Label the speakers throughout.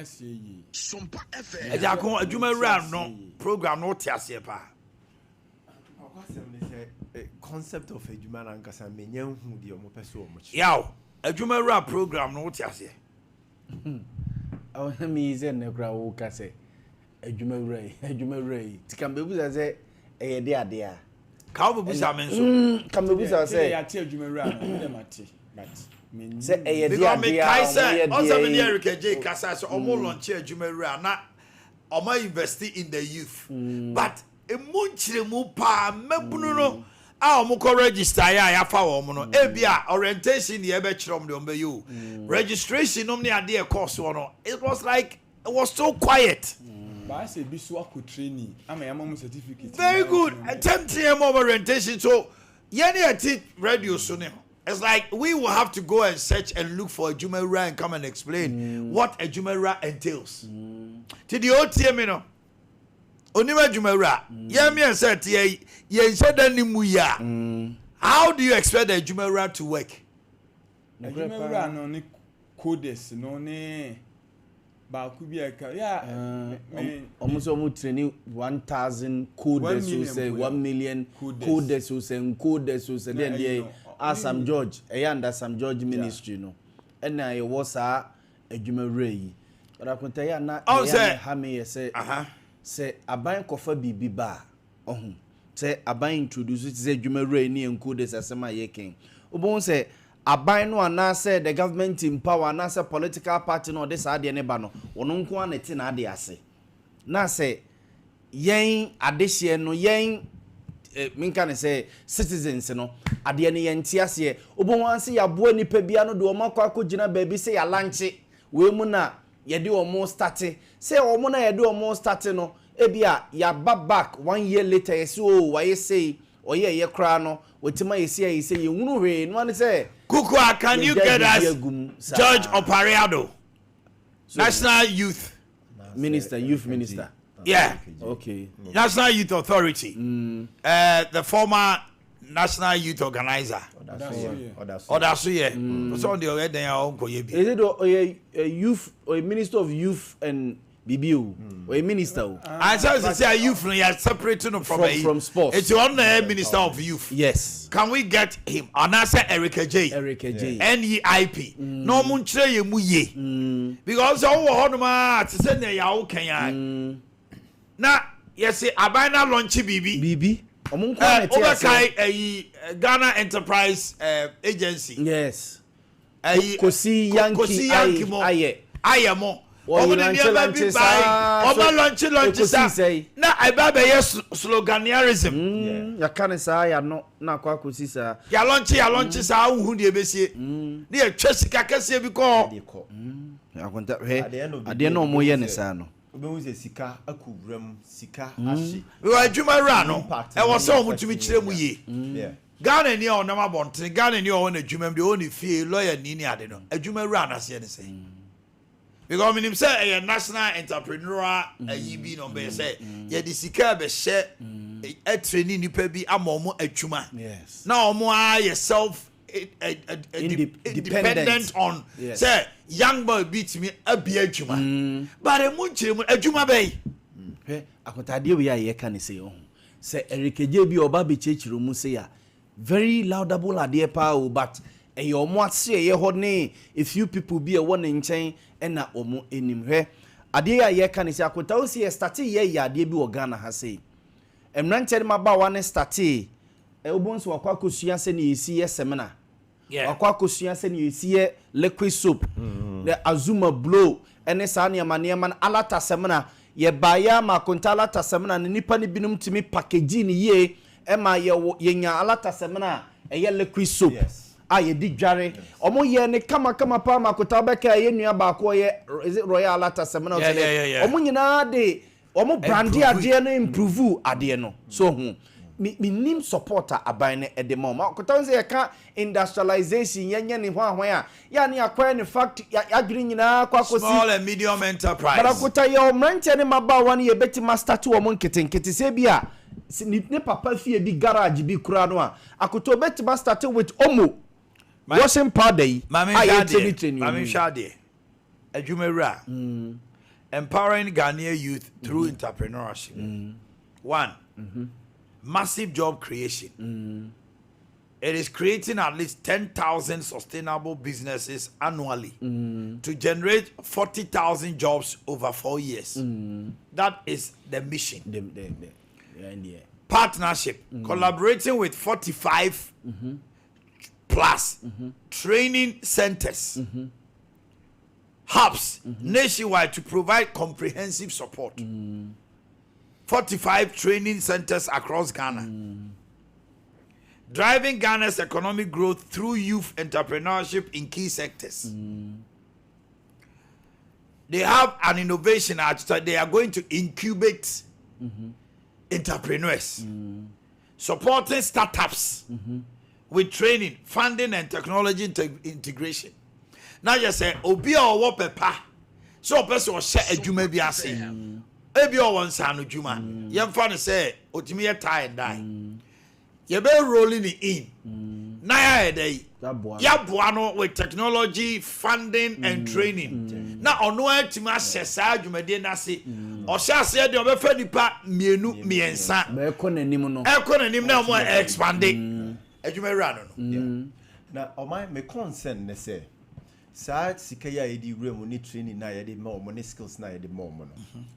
Speaker 1: Sompa FM.
Speaker 2: Ejako adwumawura no program no tiase pa.
Speaker 3: Concept of adwuma na nkasa menya hu de omo peso omo chi.
Speaker 2: Yaw, adwumawura program no tiase.
Speaker 4: I me is ne kra wo ka se adwumawura tikambebu say e de ade a.
Speaker 2: Ka wo busa men so.
Speaker 4: Kambebu say
Speaker 5: ya ti adwumawura no dem ate but
Speaker 4: say e de
Speaker 2: ade a. Also me Ade Akye kasa so omo launch adwumawura na omo invest in the youth. But emunchiremu pa mabunu no a omo ko register ya fa wo mo no ebia orientation ye be kirom de ombe you registration no ne ade e course no it was like it was so quiet.
Speaker 5: But I say bisu akọ training am yamam certificate
Speaker 2: Very good. Attempting more orientation so yeni ati radio so ne it's like we will have to go and search and look for a Jumera and come and explain what a Jumera entails. To the OTM no Onima Jumera, Yami and said, Ye said any how do you expect a Jumera to work?
Speaker 5: A Jumera no ni codes, no ne ba kubia
Speaker 4: almost training 1,000 codes who say 1 million codes who say then they Sam George, under Sam George ministry no. And I was a Jumera. But I can tell you na how me say say aban kofa bibi ba ohun say aban introduce it say Jumera ni enko des asema yeken obon say aban no ana say the government in power ana say political party no this ade ne ba no wono nko anete na ade ase na say yen adehye no yen minka ne say citizens no ade ne yen ti ase obon wan say yabo nipa bia no de o makwa akogina baabi say ya lanche we mu na yede omo start say omo na yede omo start no ebia ya back 1 year later yes o why say oye ye kra no wetima ye say ye hunu hwe no an say
Speaker 2: Kukua, can you get us George Opariado, National Youth
Speaker 4: Minister, Youth Minister?
Speaker 2: Yeah.
Speaker 4: Okay.
Speaker 2: National Youth Authority. The former National Youth Organizer. Odasuye. So on the other day,
Speaker 4: is it a youth or a Minister of Youth and BBU or a minister?
Speaker 2: I say youth you are separating from sports. It's on the Minister of Youth.
Speaker 4: Yes.
Speaker 2: Can we get him? Anasa Ade Akye. NEIP. No munchre ye muye. Because all honma to send ya okay. Na yes abina launch BB. Overkai a Ghana Enterprise Agency.
Speaker 4: Yes.
Speaker 2: Kosi Yankee Ayemo. Omo launch na ibabe yes sloganiarism.
Speaker 4: Ya kanisa ya no na kwa kosisa.
Speaker 2: Ya launch sa hu de besie. Na ya twesika kase bi ko.
Speaker 4: Ya konta he ade no mo ye ne sa no.
Speaker 3: Obehu se sika akuwram sika ahye.
Speaker 2: We wa adwuma no. E wo so mo tumi kire mu ye. Ghana ni o na mabonte Ghana ni o na adwuma bi o ni fie lawyer ni ade no. Adwuma ra na se ne se. Because I mean, say a national entrepreneur, a yibi no be say, ye the sika be share a training ni pe bi amomo achuma.
Speaker 4: Yes.
Speaker 2: Now omo yourself dependent on say young boy beat me a be achuma. But a munchire mu achuma be.
Speaker 4: Akontade we ye ka ne say ohun. Say Ade Akye bi oba be chechiro mu say ya very laudable ade pa o but e omo ase ye ho ne a few people be a one nchen ena omo enim hwe ade ya ye ka ne say akonta o say start ye ade bi o Ghana ha say emrante ma ba wa ne start obonso akwa kosua se ne yesi ye seminar akwa kosua se ne yesi ye liquid soap the azuma blow ene sa ne ma alata seminar ye baya ma konta alata seminar ne nipa ne binum timi package ni ye e ma ye nya alata seminar ye liquid soap ye di dware omo ye ne kama pa makota beka ye nua ba ko ye royal alata seminar omo nyina de omo brandi ade no improve ade no so hu mi nim supporter aban ne ede ma makota se ye ka industrialization yenye ne hwan a ya ne akwa ne factory adwiri nyina kwa kosi
Speaker 2: small and medium enterprise
Speaker 4: makota ye omrante ne maba wan ye beti master to omo nketenkete se bia ne papa fie bi garage bi kura no a akoto beti master with omo washing powder yi
Speaker 2: Mami Shade adwumawura empowering Ghanaian youth through entrepreneurship. One, massive job creation. It is creating at least 10,000 sustainable businesses annually to generate 40,000 jobs over 4 years. That is the mission.
Speaker 4: The idea.
Speaker 2: Partnership, collaborating with 45 plus training centers, hubs nationwide to provide comprehensive support. 45 training centers across Ghana. Driving Ghana's economic growth through youth entrepreneurship in key sectors. They have an innovation agenda. They are going to incubate entrepreneurs, supporting startups with training, funding, and technology integration. Now you say, Obi or Papa, so person will share a juma be a say. Ebi or one sanu juma. Young fan say, Otimi tie and die. You be rolling it in. Now a day. Yabuano with technology, funding, and training. Now on no ultima says, you may not say, or shall say, the other funny part, me and son. Economy no more expanding. As you may run.
Speaker 3: Now, on my concern, they say, Sad Sikaya edi room need training na yedi more money skills na yedi more mono.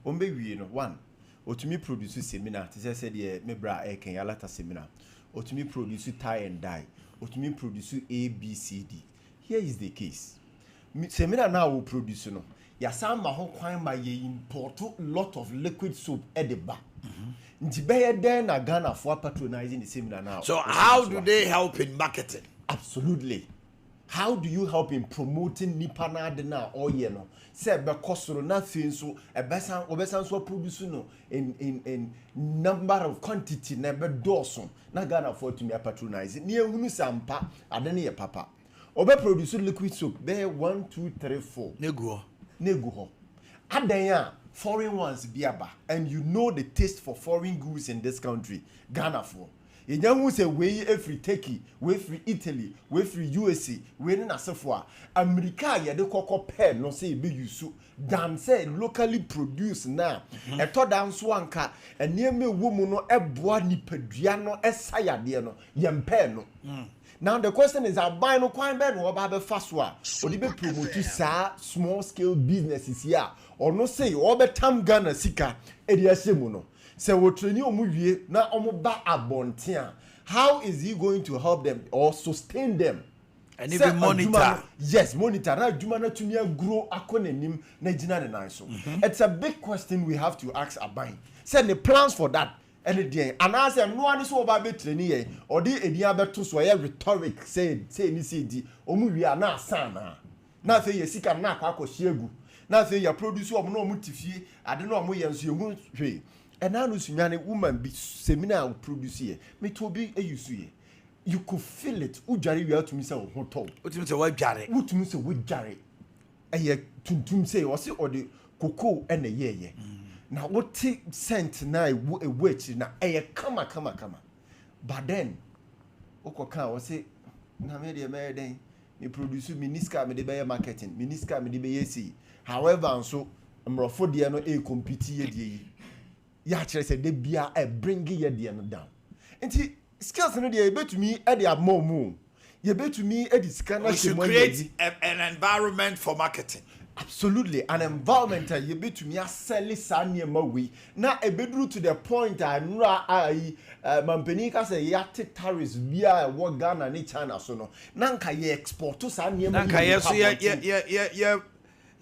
Speaker 3: Ombe we no one. Or to me produce seminar. This said ye me bra eken yalata seminar. Or to me produce tie and die. Or to me produce A B C D. Here is the case. Seminar now will produce no. Ya sam ma ho kwan ma ye import lot of liquid soap at the back. Ntibeye den na Ghana for patronizing the seminar now.
Speaker 2: So how do they help in marketing?
Speaker 3: Absolutely. How do you help in promoting Nipana Dena or Yeno? Say Becosro nothing so a besan so produce no in number of quantity never doson. Na Ghana for to me patronizing. Near Hunu Sampa, Adenia Papa. Obe produce liquid soap. There 1, 2, 3, 4. Neguho. Adanya foreign ones biaba. And you know the taste for foreign goods in this country. Ghana for. Yenyamu say we every Turkey, we free Italy, we free USA, we na sefwa. America ye de koko pen no say be yusu. Dan say locally produced na. Eto dan so anka eneme wo mu no eboa nipadua no esaya de no yempe no. Now the question is buy no kwan be no oba be faso a odi be promote sa small scale businesses here or no say oba tam Ghana sika edi asemu no. So we train you na ba abontia. How is he going to help them or sustain them?
Speaker 2: And even monitor.
Speaker 3: Yes, monitor. Na juma na tumia grow akonenim na jina na nanso. It's a big question we have to ask Aban. Send the plans for that. And the and I say no one so about training or the edia beto so rhetoric say ni say di omu wi na sana. Na say yesika na akwa shiegu. Na say ya produce omo no mutifie ade no omo yenso yehu hwe. And now, woman be seminar produce here. Me to be a use you could feel it. Ujari we are to me say hotel.
Speaker 2: What you say what jare?
Speaker 3: What to me say what jare? And ye tum say or say or the cocoa and the ye. Now what take scent na a wait na come. But then Okoka was say na me dey me den me produce miniska me dey be marketing miniska me dey be see. However and so mrofo dey no e compete ye dey. Ya chere say de bia e bring ye de no down. Enti skills no dey betumi e dey amomu. Ye betumi e di scanner
Speaker 2: we should create an environment for marketing.
Speaker 3: Absolutely, an environment ye betumi aseli sa niema we. Na e bedru to the point anura ai mampani ka say ya tariffs bia e wo Ghana ni China so no. Na nka ye export to sa niema.
Speaker 2: Na nka ye so ye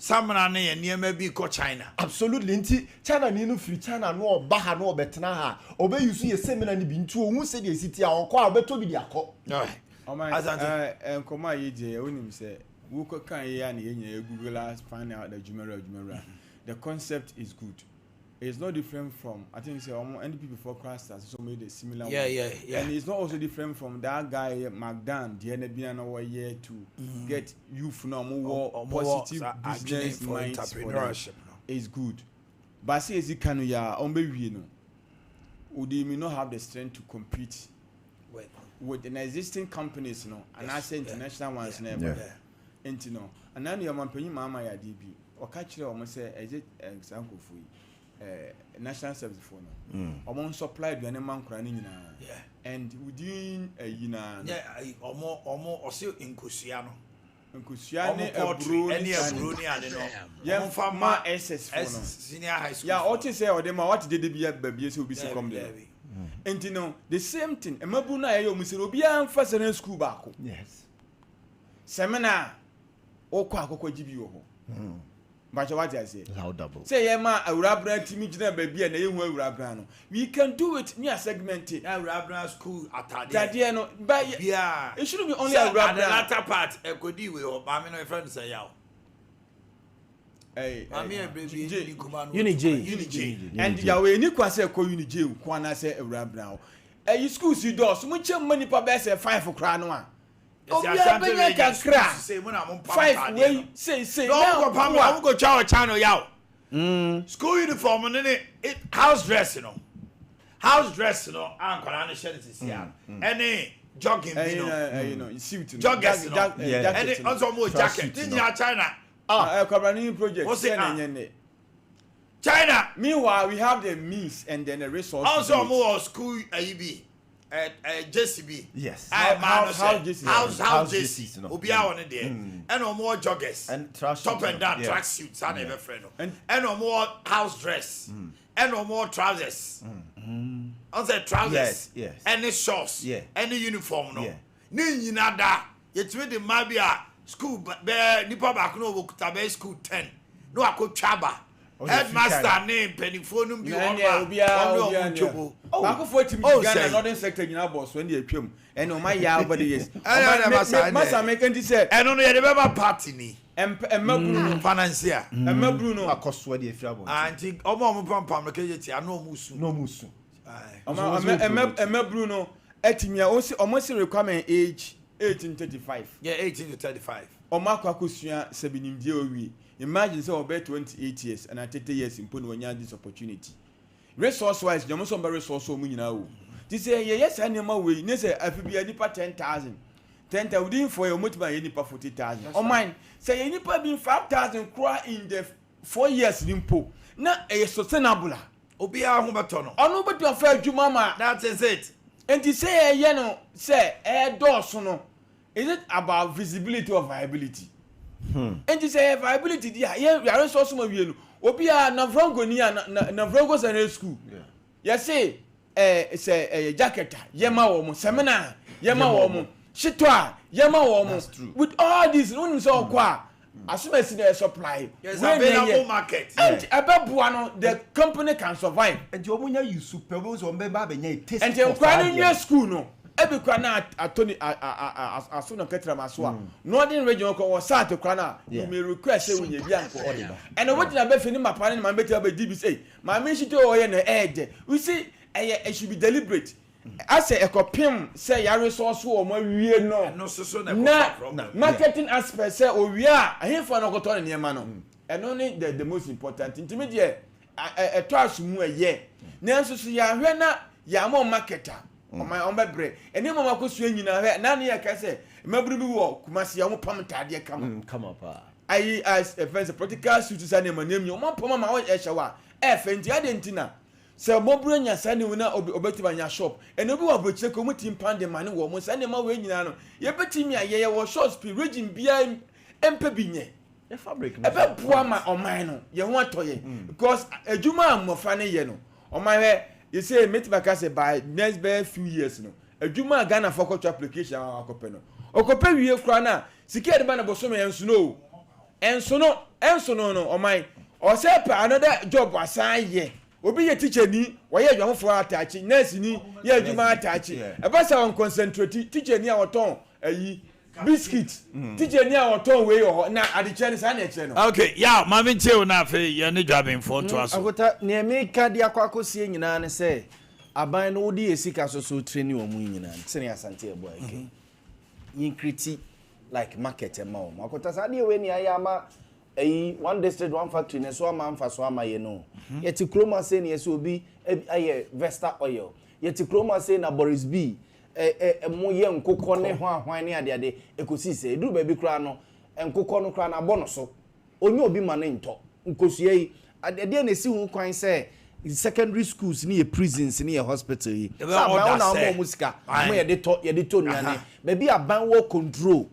Speaker 2: Samana ne niema bi ko China.
Speaker 3: Absolutely. Nti China ni no free China no oba ha no obetena ha. Obe yusu ye seminar ni bi ntu ohun se de city a okọ obeto bi de akọ.
Speaker 5: Nkoma ye je onim se wo kan ye ya na ye nya Google find out the jumera. The concept is good. It's not different from I think say NDP before class so made a similar one.
Speaker 2: Yeah.
Speaker 5: And it's not also different from that guy McDan the NBN over here to get youth now more positive business for entrepreneurship. It's good. But see as you can ya onbe no. Udi may not have the strength to compete with the existing companies and I say international ones never. And no. And then your man mama ya DB. catch almost say example for national service for no almost supply the animal crying and within a
Speaker 2: almost also in Kusiano.
Speaker 5: Nkusiane
Speaker 2: Bruni
Speaker 5: yeah farmer SS
Speaker 2: senior high school.
Speaker 5: Yeah, what you say or them what did they be a baby so be come there. And you know the same thing. Emabu na ayo musiro obi amfa sene school back.
Speaker 3: Yes.
Speaker 5: Seminar okwa akokwa gibi wo ho. But what I say?
Speaker 3: Laudable.
Speaker 5: Say ma awurabra timi gina baby na yehu awurabra no. We can do it near segmented.
Speaker 2: Awurabra school atade.
Speaker 5: That no but
Speaker 2: yeah.
Speaker 5: It shouldn't be only
Speaker 2: awurabra. The
Speaker 5: awurabra.
Speaker 2: latter part ekodi we o ba me no friend say yaw.
Speaker 5: Hey,
Speaker 2: baby,
Speaker 4: Uni
Speaker 5: and Yahweh ni kwase ko uni J kwa na say awurabra. Eh school si do so mu chem mani pa be say 5 kra no a. Obia benya kakra. Five way say
Speaker 2: now I'm go chow channel yaw. School uniform and it house dress you know. House dress you know and kwala shirt is here. Any jogging
Speaker 5: you know suit
Speaker 2: joggers and also more jacket in China.
Speaker 5: Kwabani project China. Meanwhile we have the means and then the resources.
Speaker 2: Also more school AEB. JCB.
Speaker 3: Yes.
Speaker 2: House
Speaker 3: JC.
Speaker 2: JC. Obia on there. And no more joggers.
Speaker 3: And trash
Speaker 2: top and down track suits. I never friend. And no more house dress. And no more trousers. On the trousers.
Speaker 3: Yes.
Speaker 2: Any shorts.
Speaker 3: Yeah.
Speaker 2: Any uniform. No. Ni nada. Yet with the Mabia school. Be nipa back no kutabe school 10. No ako chaba. Headmaster name pennyphone be on Jobo.
Speaker 5: Ako for team Ghana northern sector nyina boss when dey atwam and o my yaw body yes. Masa make and say
Speaker 2: and no dey remember party ni.
Speaker 5: Emabru
Speaker 2: financier.
Speaker 5: Emabru no
Speaker 3: akoso dey afia bon.
Speaker 2: Anti omo pam no keje ti ano musu.
Speaker 3: No musu.
Speaker 5: Emabru no etimia o si requirement age 1835.
Speaker 2: Yeah, 18 to 35.
Speaker 5: Omo akosua sebinimdie owi. Imagine say about 28 years and 30 years in put when you this opportunity. Resource wise, you must be resource so much now. This say yes, animal way. Ne say if be any 10,000. 10,000 within for your motive any 40,000. Oh mine say any be 5,000 crore in the 4 years limpo. Na e sustainable.
Speaker 2: Obi a ho beto no.
Speaker 5: Ono beto afa adwuma ma.
Speaker 2: That is it.
Speaker 5: And to say ye no say doors no. Is it about visibility or viability? And to say viability there, we are also some of you. Obia na vrongo ni na vrongo sane school. Yeah. Say say jacket, yema wo mo seminar, yema wo mo shitwa, yema wo mo. With all this, no so kwa. Assume see the supply.
Speaker 2: Yes, available market.
Speaker 5: And ababua no the company can survive.
Speaker 3: And you omunya you supervise on be ba be nya taste.
Speaker 5: And you kwa new school no. Ebi kwa na atoni aso no ketra maso a northern region ko wo sat kwa na you may request say we bi anko and what na be fini mapa ne ma beti ba db say ma me shito o ye na ede we see it should be deliberate as a copim say ya resource wo ma wie no
Speaker 2: so
Speaker 5: na marketing aspect say o wie a ahemfo na koto ne ma no and only the most important intermediate a twice mu ye na so ya hwe na ya mo marketer on my bread. And then Mamma could swing in a head. None here can say, Mabru walk, Masiamo Pamatadia come up. I as a fancy practical suit and name your mom, Pama, Eshawa, F and Argentina. So Mobrania Sandy will not obey by your shop, and no one will check on team pound the money woman, send him away. You bet me a year or short speed, raging behind Empebine.
Speaker 3: A fabric.
Speaker 5: A bad poor man or mine, you want to because a Juma more funny yellow. On my way. You say meet bakase by next be few years no adwuma Ghana for culture application akope no okope wie kra na sika de ba na boso me enso no no o my o say pe another job asan ye obi ye teacher ni wo ye adwuma for attach nurse ni ye adwuma attach e ba say on concentrate teacher ni a woton ayi biscuit teacher ni a woton we yo na adiche ni sa na eche no
Speaker 2: okay yeah mama nche na fe ye ne dwabin for to aso
Speaker 4: akota ne me ka dia kwakosie nyina ne se aban no wodi esika so training o mu nyina se ne asante ebo ake yin kriti like market e ma o akota sa de we ni ayama one district one factory ne so ama amfa so ama ye no yeti kroma se ne so obi aye Vesta oil yeti kroma se na Boris B mo ye nkokọ ne ho ahwan ne ade ekosi se eduru ba bi kra no nkokọ no kra na abọ no so onye obi ma ne nto nkosua yi ade na esi hu kwan say secondary schools ni prisons ni hospital yi sa ba na mo musika mo ye de to nuane be bi aban wo control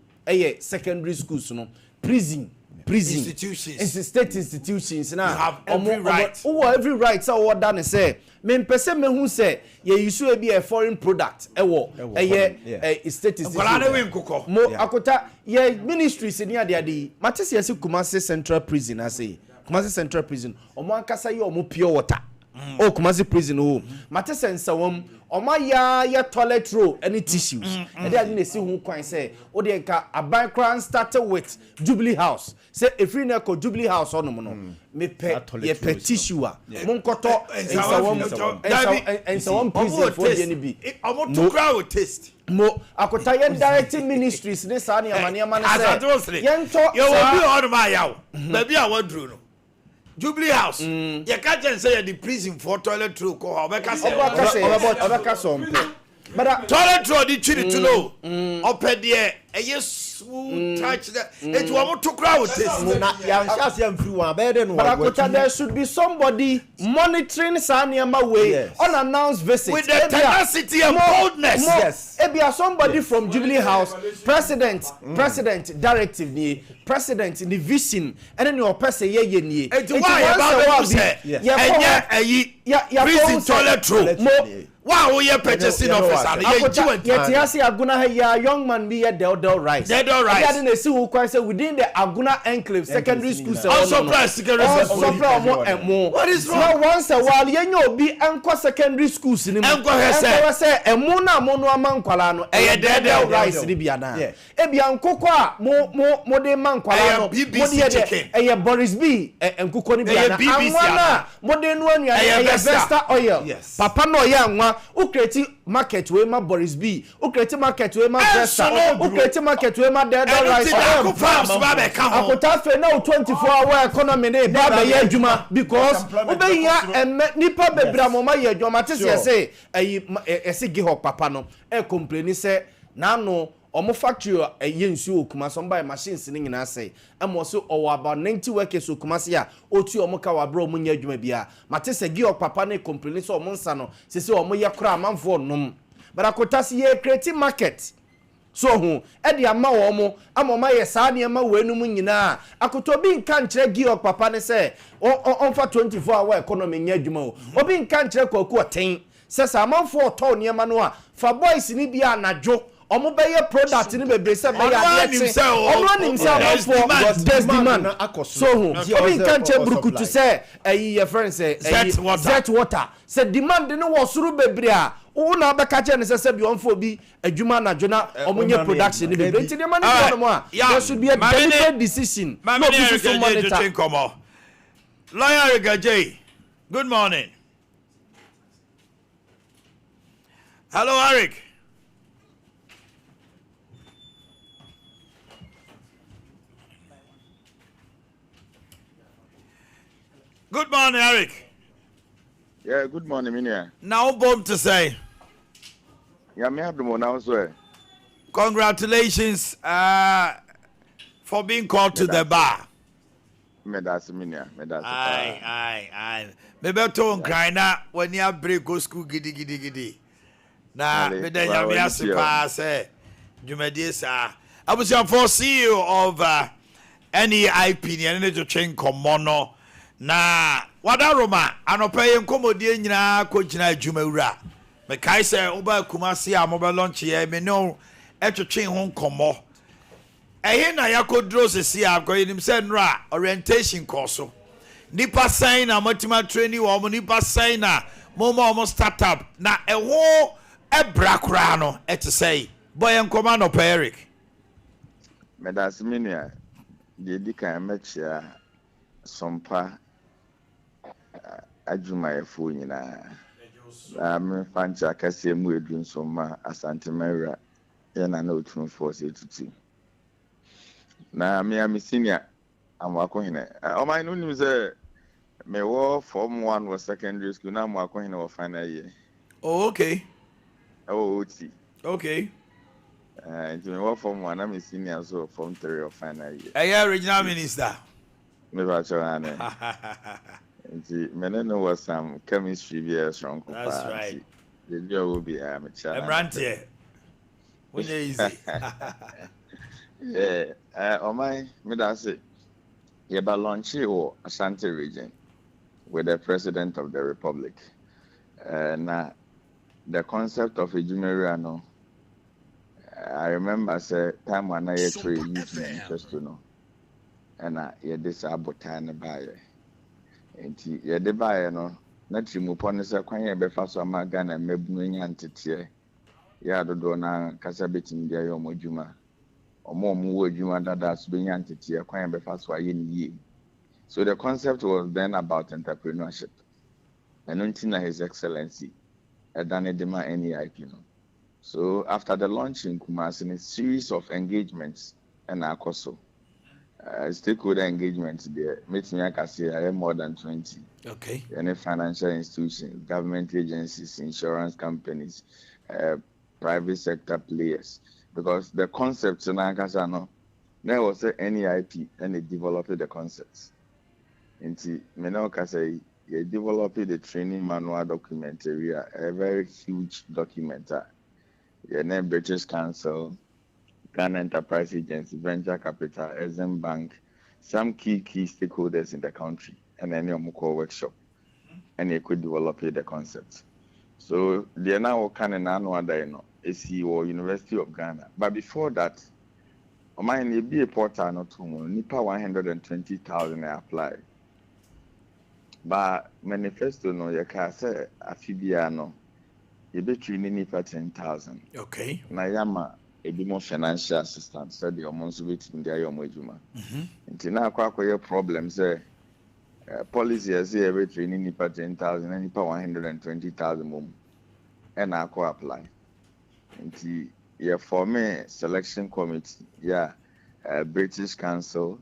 Speaker 4: secondary schools no prison
Speaker 2: institutions
Speaker 4: state institutions na
Speaker 2: you have every right
Speaker 4: every right so what done say me pese me hu say ye use e be a foreign product state institution mo akota ye ministries ni ade matese ase Kumasi Central Prison ase Kumasi Central Prison omo ankasa ye omo pure water Kumasi prison matese nsawom oma ya toilet roll any tissues and they didn't see who can say o de nka aban kran started with Jubilee House say if you na ko Jubilee House on no me pe ye pe tissue a mon koto ensawom prison for the NB
Speaker 2: omo to crowd taste
Speaker 4: mo akota ye directing ministries ne sa na amane say yento
Speaker 2: you will be on my yaw baby a wadru no Jubilee House. You can't say the prison for toilet roll.
Speaker 4: Obeka Sompa. But
Speaker 2: toilet roll the chili to know. Open there. Yes, touch that. It want to crowd this.
Speaker 4: But there should be somebody monitoring Sanyama way unannounced visits
Speaker 2: with the tenacity and boldness.
Speaker 4: Yes. Ebia somebody from Jubilee House, president directive ni, president in the vision, and then your person ye ni.
Speaker 2: It's why about say. Yeah, prison toilet roll. Wow, we are purchasing officer.
Speaker 4: Yetiasi Aguna young man be a Del Rice.
Speaker 2: Del Rice.
Speaker 4: I didn't see who quite say within the Aguna enclave secondary school.
Speaker 2: Also press secondary school.
Speaker 4: More.
Speaker 2: What is wrong?
Speaker 4: Now once a while, you be anchor secondary schools in Anchor say a mona mono manqualano. Del Rice Libiana. Ebian Cocoa, more de manqualano. BBC Boris B. and Kukoni Biana. Modern one, Vesta oil. Yes. Papa no young. Who create market we ma Boris B, who create market we ma Vesta, who create market we ma Dead Rice. Akota fe now 24-hour economy ne ba be adwuma because obe ya nipa bebra mo ma ye adwuma tese say ese gi hok papa no complain say na no omo factory yensu okuma so buy machines ni nyina say amo so owo about 90 workers okuma say a otu omo ka wabro omo nya adwuma bia mate se gi papa ne complain so omo nsa no se omo ye kra amanfo nom but akota se ye create market so hu e de ama wo mo amoma ye saa ne ma wenum nyina akota obi nka nkire gi papa ne say onfa 24-hour economy nya adwuma obi nka nkire kwaku oten se sa amanfo oto ne ma no a fa boys ni bia anadwo omo be ye product ni bebre se be ya de che omo nim se for there's demand so obi kan che brukutu se your friend say zet water se demand no wo suru bebre a una be ka che ne se bi onfo bi adwuma na dwona omo nye production ni bebre nti de man no mo a there should be a deliberate decision
Speaker 2: no be so monitor lawyer Gaje, good morning. Hello Eric. Good morning, Eric.
Speaker 1: Yeah, good morning, Minia.
Speaker 2: Now, bomb to say.
Speaker 1: Yeah, me have the one now, sir.
Speaker 2: Congratulations for being called to the bar.
Speaker 1: Me that's Minia. Me that's.
Speaker 2: Aye. Me beto on cryna when you break go school gidi. Na me dey ya me asipa say. Jumadi sa. I was your CEO of NEIP, the Energy Chain Commono. Na wada Roma anopaye nkomodie nyina ko gina adwumawura me kai se oba Kumasi a mobile launch ye me no etwetwe ho nkomo ehe na yakodro sesi akoye nim se nra orientation course nipa sign na matima training wo mo nipa sign na mo startup na eho ebrakura no etesei boy nkoma no pa Eric
Speaker 1: me das minia de dikan mechia Sompa ajuma efo nyina me fancha kase mu edun soma asante mera yana na otun force etutu na me senior amwako hene o man no nim say me wo form 1 was secondary school na amwako hene wo final year.
Speaker 2: Oh okay.
Speaker 1: Oh oti.
Speaker 2: Okay.
Speaker 1: Me wo form 1 na me senior so form 3 of final year.
Speaker 2: Hey original minister.
Speaker 1: Me ba chane. Nti me no was some chemistry be strong
Speaker 2: That's
Speaker 1: compa
Speaker 2: right.
Speaker 1: nti. The deal will be me chana.
Speaker 2: Emrantie. When you easy.
Speaker 1: Yeah, my me da say ye ba launch or Ashanti region with the president of the republic. Now the concept of a Ejumeriano, I remember say time when I actually youth manifesto no, and ye this abotan buy. Nti ye de buy no, na trimupo ne say kwan ye be fa so ama Ghana mebunu nya ntete. Ya dodo na kasa betim dia yo modwuma. Omo wo adwuma dada so be nya ntete kwan ye be fa so aye ni yie. So the concept was then about entrepreneurship. And until His Excellency, Dane Dema NEIP. So after the launch in Kumasi, a series of engagements and also stakeholder engagements there, meeting I can say I have more than 20.
Speaker 2: Okay.
Speaker 1: Any financial institutions, government agencies, insurance companies, private sector players. Because the concepts in Ankasano, there was a NEIP and they developed the concepts. Nti me na oka say you develop the training manual document area, a very huge document. Your name British Council, Ghana Enterprise Agency, Venture Capital, SM Bank, some key stakeholders in the country, and then your Muko workshop, and you could develop the concept. So they now can an annual AC or University of Ghana. But before that, Omanhene be a portal not too nipa 120,000 applied. But manifesto no you can say afibia no you be training nipa 10,000.
Speaker 2: Okay.
Speaker 1: Na yama a bit more financial assistance said the amounts of it in their yomojuma. Until now quite problems say policy as every training nipa 10,000 and nipa 120,000 mum and I co apply. Until you form a selection committee, British Council,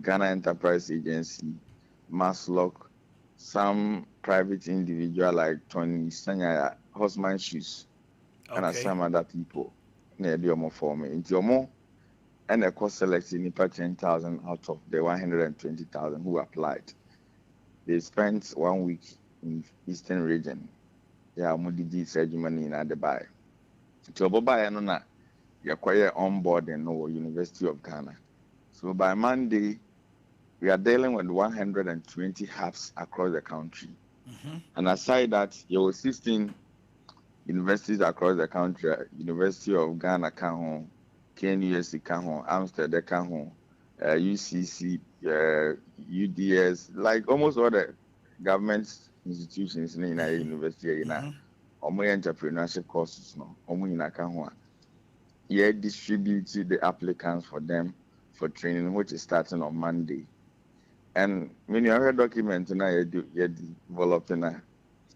Speaker 1: Ghana Enterprise Agency, Maslock, some private individual like Tony Sanya, Horseman Shoes, and some other people. Near the Omo form into Omo, and the cost selecting nipa 10,000 out of the 120,000 who applied. They spent 1 week in Eastern region. Yeah, Mudidi ceremony in Adebayo. To Obobayo no na you acquire onboarding no University of Ghana. So by Monday, we are dealing with 120 hubs across the country. And aside that, there were 16 universities across the country. University of Ghana, KNUST, Amsterdam, UCC, UDS, like almost all the government institutions in the university, entrepreneurship courses, distributed the applicants for them for training, which is starting on Monday. And when you have a document now you're developing,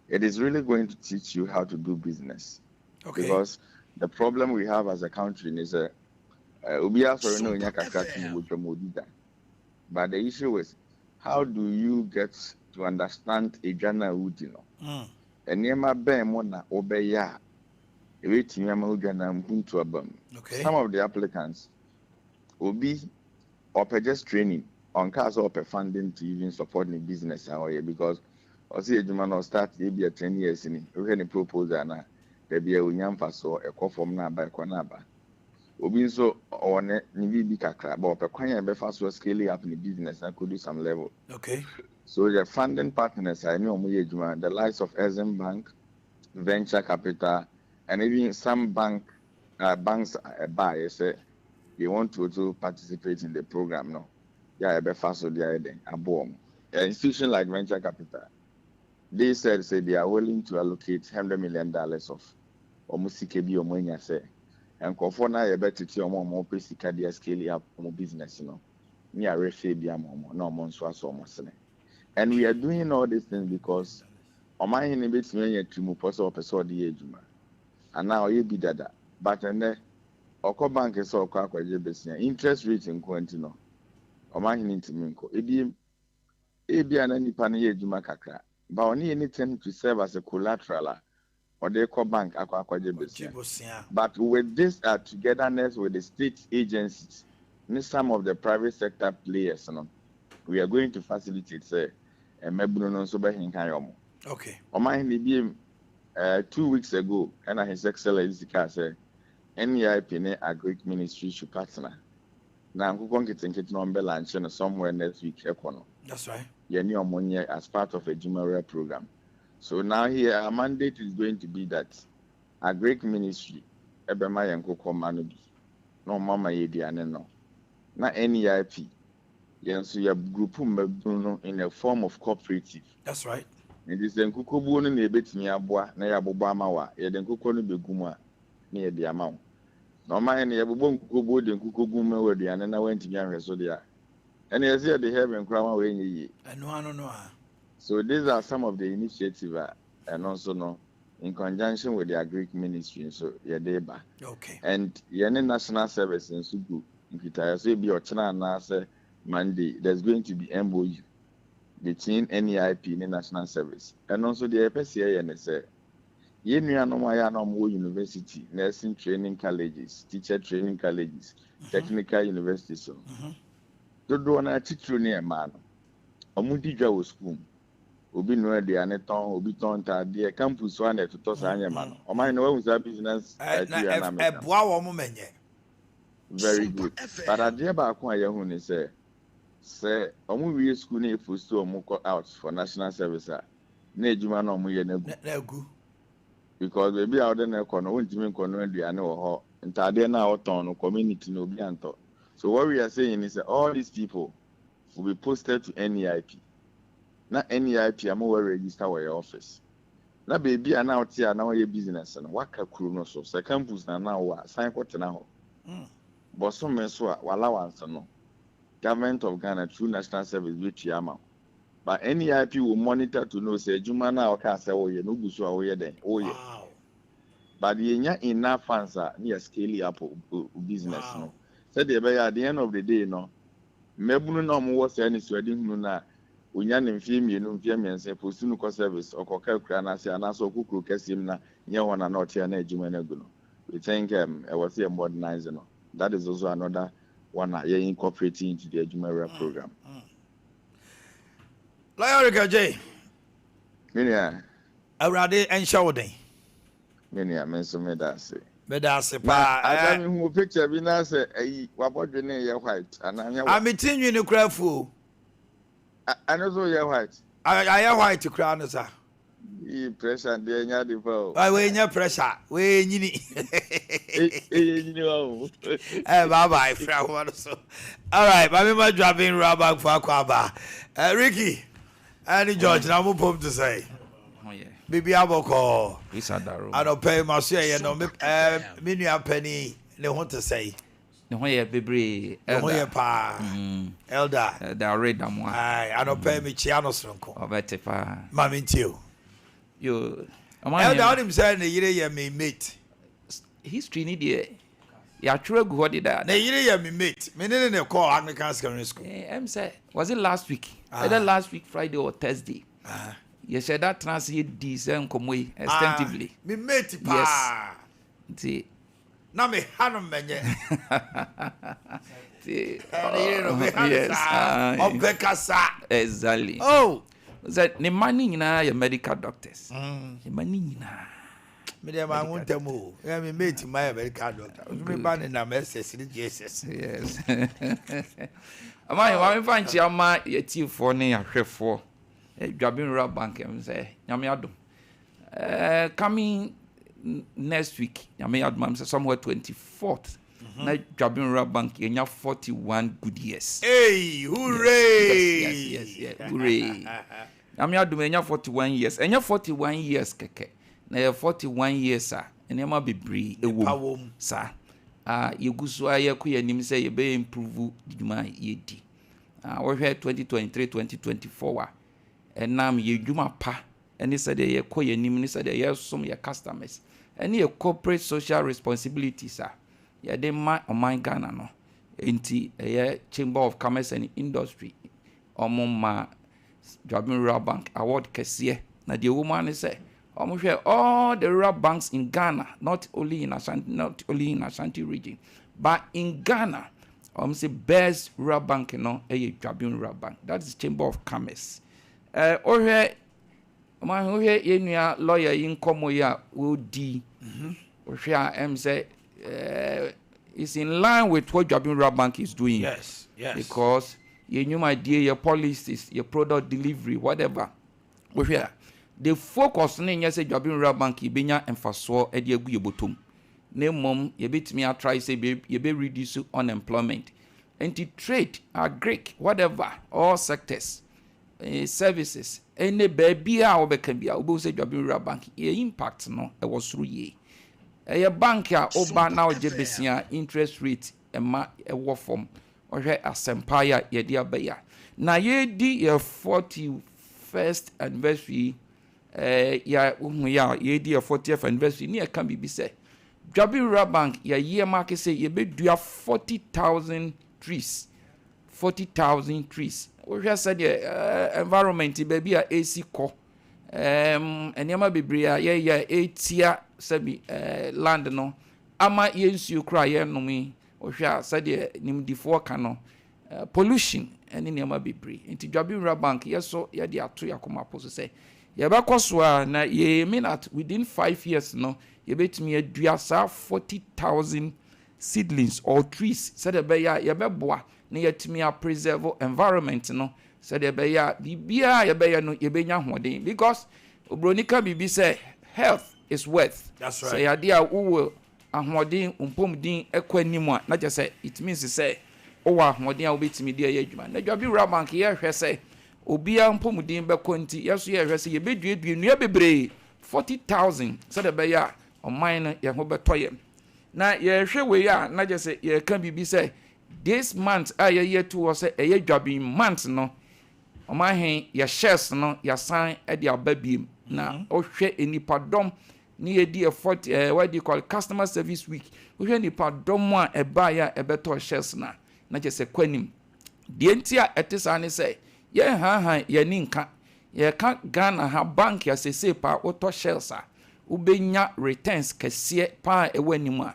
Speaker 1: it is really going to teach you how to do business. Okay. Because the problem we have as a country is but the issue is, how do you get to understand a journal? And near Bemona Obeya, some of the applicants will be just training on cars or funding to even support the business because I see a German start maybe 10 years in any proposal and there be a Unyamfa so a call from Naba Kwanaba. Obi so on it, Nibi Kakra, but a Kwanya Befas was scaling up in the business and could do some level. Okay. So the funding partners I know the likes of SM Bank, Venture Capital, and even some banks buy say they want to participate in the program now. Yeah, Befaso the Abom. An institution like Venture Capital, they said they are willing to allocate $100 million of almost CKB or money say. And Kofona you better to more basically scale up more business, near Refabia no Monswas almost. And we are doing all these things because Omanhene bits me to move also episode the ejuma. And now you be dada. But and then Oko bank is all interest rate in Quentino. Omanhene Timinko. Ebi an any panny ejuma kakra. But only anything to serve as a collateral or they call bank aqua. But with this togetherness with the state agencies, and some of the private sector players, we are going to facilitate say mebunu no so be hinkan yomo.
Speaker 2: Okay.
Speaker 1: Omanhene bi 2 weeks ago, and His Excellency said, NEIP and Agric Ministry should partner. Now, I'm going to think it's number launch somewhere next week.
Speaker 2: That's right.
Speaker 1: New money as part of a Jumarea program. So now here, our mandate is going to be that Agric Ministry, Ebema and Coco Manubi, no Mama Yediane no. Now NEIP, yes, we have group in a form of cooperative.
Speaker 2: That's right.
Speaker 1: It is the Kukubu no na ebetimi aboa na ya bobo amawa ye de nkukọ no begum a na ye de amawo na ọman na ye bobo nkukubu de nkukugu ma waduane na wantimi ahwe so de a and ye say the heaven krama we nyi
Speaker 2: No.
Speaker 1: So these are some of the initiatives and also no in conjunction with the Agric Ministry so ye de ba.
Speaker 2: Okay.
Speaker 1: And ye national service in Sugu nkita so be ochana na say Monday there's going to be MOU between NEIP and the National Service. And also the FSCA and say, university, nursing training colleges, teacher training colleges, technical universities. So, do na teacher near man. Omudija was school. Obi no de aneton, obi ton ta de campus one to toss anya man. O man no was business very good. But at the back one you say say omu school na first to omu out for national service na ejuma na omu ye na gu because baby out there na kono wontimi kono aduane wo ho ntade na oton no community no bi anto. So what we are saying is that all these people will be posted to NEIP. Na NEIP am we register with your office. Na baby ana oti ana we business no waka kru no so se campus na na wo sign kwete na ho. But some men so allowance no Government of Ghana through National Service which yama. But NEIP will monitor to know say Juma na oka say oh ye no gusu a oye den. Oh ye.
Speaker 2: Wow.
Speaker 1: But ye nya enough funds near scale up business no. Said at the end of the day no. Mebunu na mo wo say ni swedi hunu na onya ne mfie mienu mfie miense posunu ko service okoka kura na say anaso okukuru kesim na nye wona na otia na ejuma na gu no. We think I was here modernizing no. That is also another one you're incorporating into the Jumarea program.
Speaker 2: Lawyer J.
Speaker 1: Minia.
Speaker 2: Already and shouting.
Speaker 1: Minia, menso me that say.
Speaker 2: Bedase pa.
Speaker 1: I mean, who picture be na say, what the name you white? And
Speaker 2: I'm meeting you in the crowd fool.
Speaker 1: I know so you're white.
Speaker 2: I am white to crown, sir.
Speaker 1: Pressure, dear, you're the foe.
Speaker 2: I weigh your pressure. We need bye, Frau. All right, my driving rubber for Aquaba. Ricky, and George, now move home to say. Baby, I will call. I don't pay my share, no, many penny, they want to say.
Speaker 6: No, baby,
Speaker 2: elder, elder,
Speaker 6: they are read them.
Speaker 2: I don't pay me Chianos,
Speaker 6: or better,
Speaker 2: Mammy, too.
Speaker 6: You,
Speaker 2: elder, him saying the year me mate.
Speaker 6: History need ye. Ya true good did that.
Speaker 2: The year me mate. Meaning in a call Anglican secondary school.
Speaker 6: I'm say, was it last week? Either last week, Friday or Thursday. You said that translate this and come away extensively.
Speaker 2: Me mate,
Speaker 6: yes. See.
Speaker 2: Now me Hanum Menye.
Speaker 6: Yes. Exactly.
Speaker 2: Oh.
Speaker 6: That the money na your medical doctors. The money na.
Speaker 2: Me dem I want to move. Yeah, me mate my medical doctor. Me ban na message Jesus.
Speaker 6: Yes. Am I find chiama yeti for ne ahwefo. Dwabin bank am say nyame adom. Coming next week, nyame adom am say somewhere 24th. Na Dwabin bank yenya 41 good years.
Speaker 2: Hey, hooray!
Speaker 6: Yes, hooray. Nyame adom yenya 41 years. Enya 41 years keke. Na 41 years enema bebree ewo sa yeguso ayeko yanim say ye be improve djuma yedi we hwe 2023 2024 enam ye djuma pa eni say de yeko yanim ni say de yesom ye customers eni ye corporate social responsibilities ye de ma oman Ghana no enti ye Chamber of Commerce and Industry omoma Dwabin Rural Bank award kese na de woman say all the rural banks in Ghana, not only in Ashanti region, but in Ghana, say best rural bank no Dwabin rural bank. That is Chamber of Commerce. Ohe yenua lawyer in komo ya odi. Ohe say it's in line with what Dwabin rural bank is doing.
Speaker 2: Yes.
Speaker 6: Because your idea, your policies, your product delivery, whatever. Ohe the focus na nya say Dwabin rural bank ibenya emfaso e de agu yebotom. Na mom ye betimi a try say ye be reduce unemployment. Anti-trade, agric, whatever, all sectors, services, any baby or can be a say Dwabin rural bank, ye impact no, it was through ye. A bank ya over now jebesia interest rate a war form or a Sompa ye dear bayer. Na ye di your 41st anniversary, ye di your 40th anniversary, near can be said. Dwabin rural bank, ye year market say ye be do 40,000 trees. 40,000 trees. We just said environment baby a AC co. And yama bibria yeah 8 year sabi land no. Ama yensu cry ye no me. We just said nim di for kano pollution and in yama bibri. Into Dwabin rural bank yes so ye di ato yakoma post say. Ye ba koswa na ye mean at within 5 years no ye betimi adua sa 40,000 seedlings or trees said be ya ye be boa na yetimi a preserve environment no said be ya bibia ye be ya no ye benya hoden because obronika bibi say health is wealth.
Speaker 2: That's right.
Speaker 6: Say ya dia wo ahoden umpomdin ekwanimu na je say it means say o wa ahoden a obetimi dia ye adwuma na Dwabin rural bank ye hwe say obia umpomdin be konti yeso ye hwe say ye beduedue nua bebre 40,000 said be ya o mine ye ho betoye na ye hwe we ya na je say ye kan bibi say this month ye to was say Dwabin month no Omanhene ya shares no ya sign e de ababiem na o hwe enipadom ni ye di 40 what do you call customer service week o hwe enipadom a e ba ya e beto shares na je say kwanim de entia etisa ne say ye ye ni nka ye ka Ghana ha bank ya say pa o to shares a ubenya returns kese pa e wanim a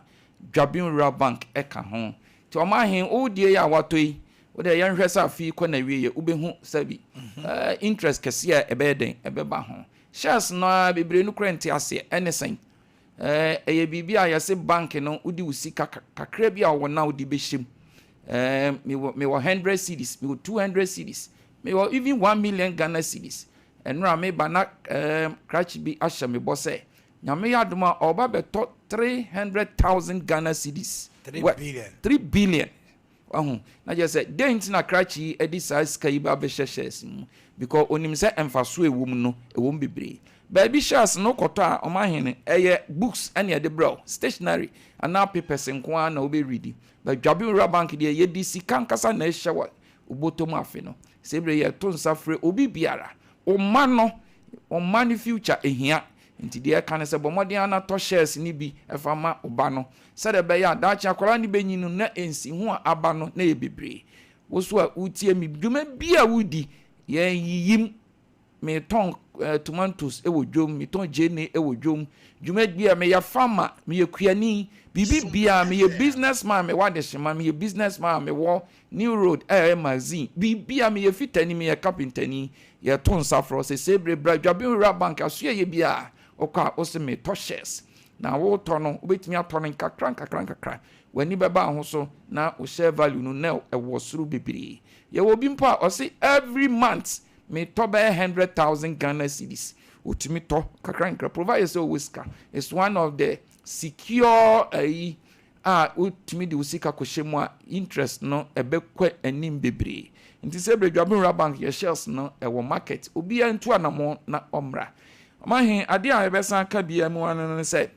Speaker 6: Dwabin rural bank e ka ho ti Omanhene o die ya watoi o de yan hwesa fi ko na wiye ubehu sabi interest kese e be den e be ba ho shares na bebre nu krenti ase anything eye bibia ya se bank no udi usika kakra bia wo na udi behim me 100 cedis me 200 cedis me even 1 million Ghana cedis enra me ba na crash bi ahya me bo say nyame yadoma oba beto 300,000 Ghana cedis 3 billion na just say dent na crachi edi size kai ba be shares because onim say emfaso ewum no ewum bebre baby shares no koto a Omanhene eye books and ye de bro stationery and now papers nko na obe ready but Dwabin rural bank de ye di sika nkasa na ehya ubotom afe no sebre ye to nsafre obi biara o man future ehia nti de kan se bomodin ana to shares ni bi efama oba no se de be ya da cha kwara ni benyinu na ensi hu aba no na ye bebre wo so a utie mi dwuma bia wudi ye yiyim me ton tomatoes e wo dwom me ton jene e wo dwom dwuma bia me ya farmer me ye kuani bibi bia me ye businessman me wade shema me ye businessman me wo new road magazine bibia me ye fitani me ye carpentani ye ton safro se sebre bra Dwabin rural bank aso ye bia okwa oseme to shares na wo to no obetimi ato no kakran wani beba ho so na o share value no na e wo suru bibiri ye wo bi mpa o say every month me to be 100,000 Ghana cedis utimi to kakran provide so whisker is one of the secure utimi de usika ko shemu a interest no ebekwa anim bibiri nti se Dwabin rural bank ye shares no e wo market obi antu anamo na omra Omanhene ade a ebesan ka bia mu anu say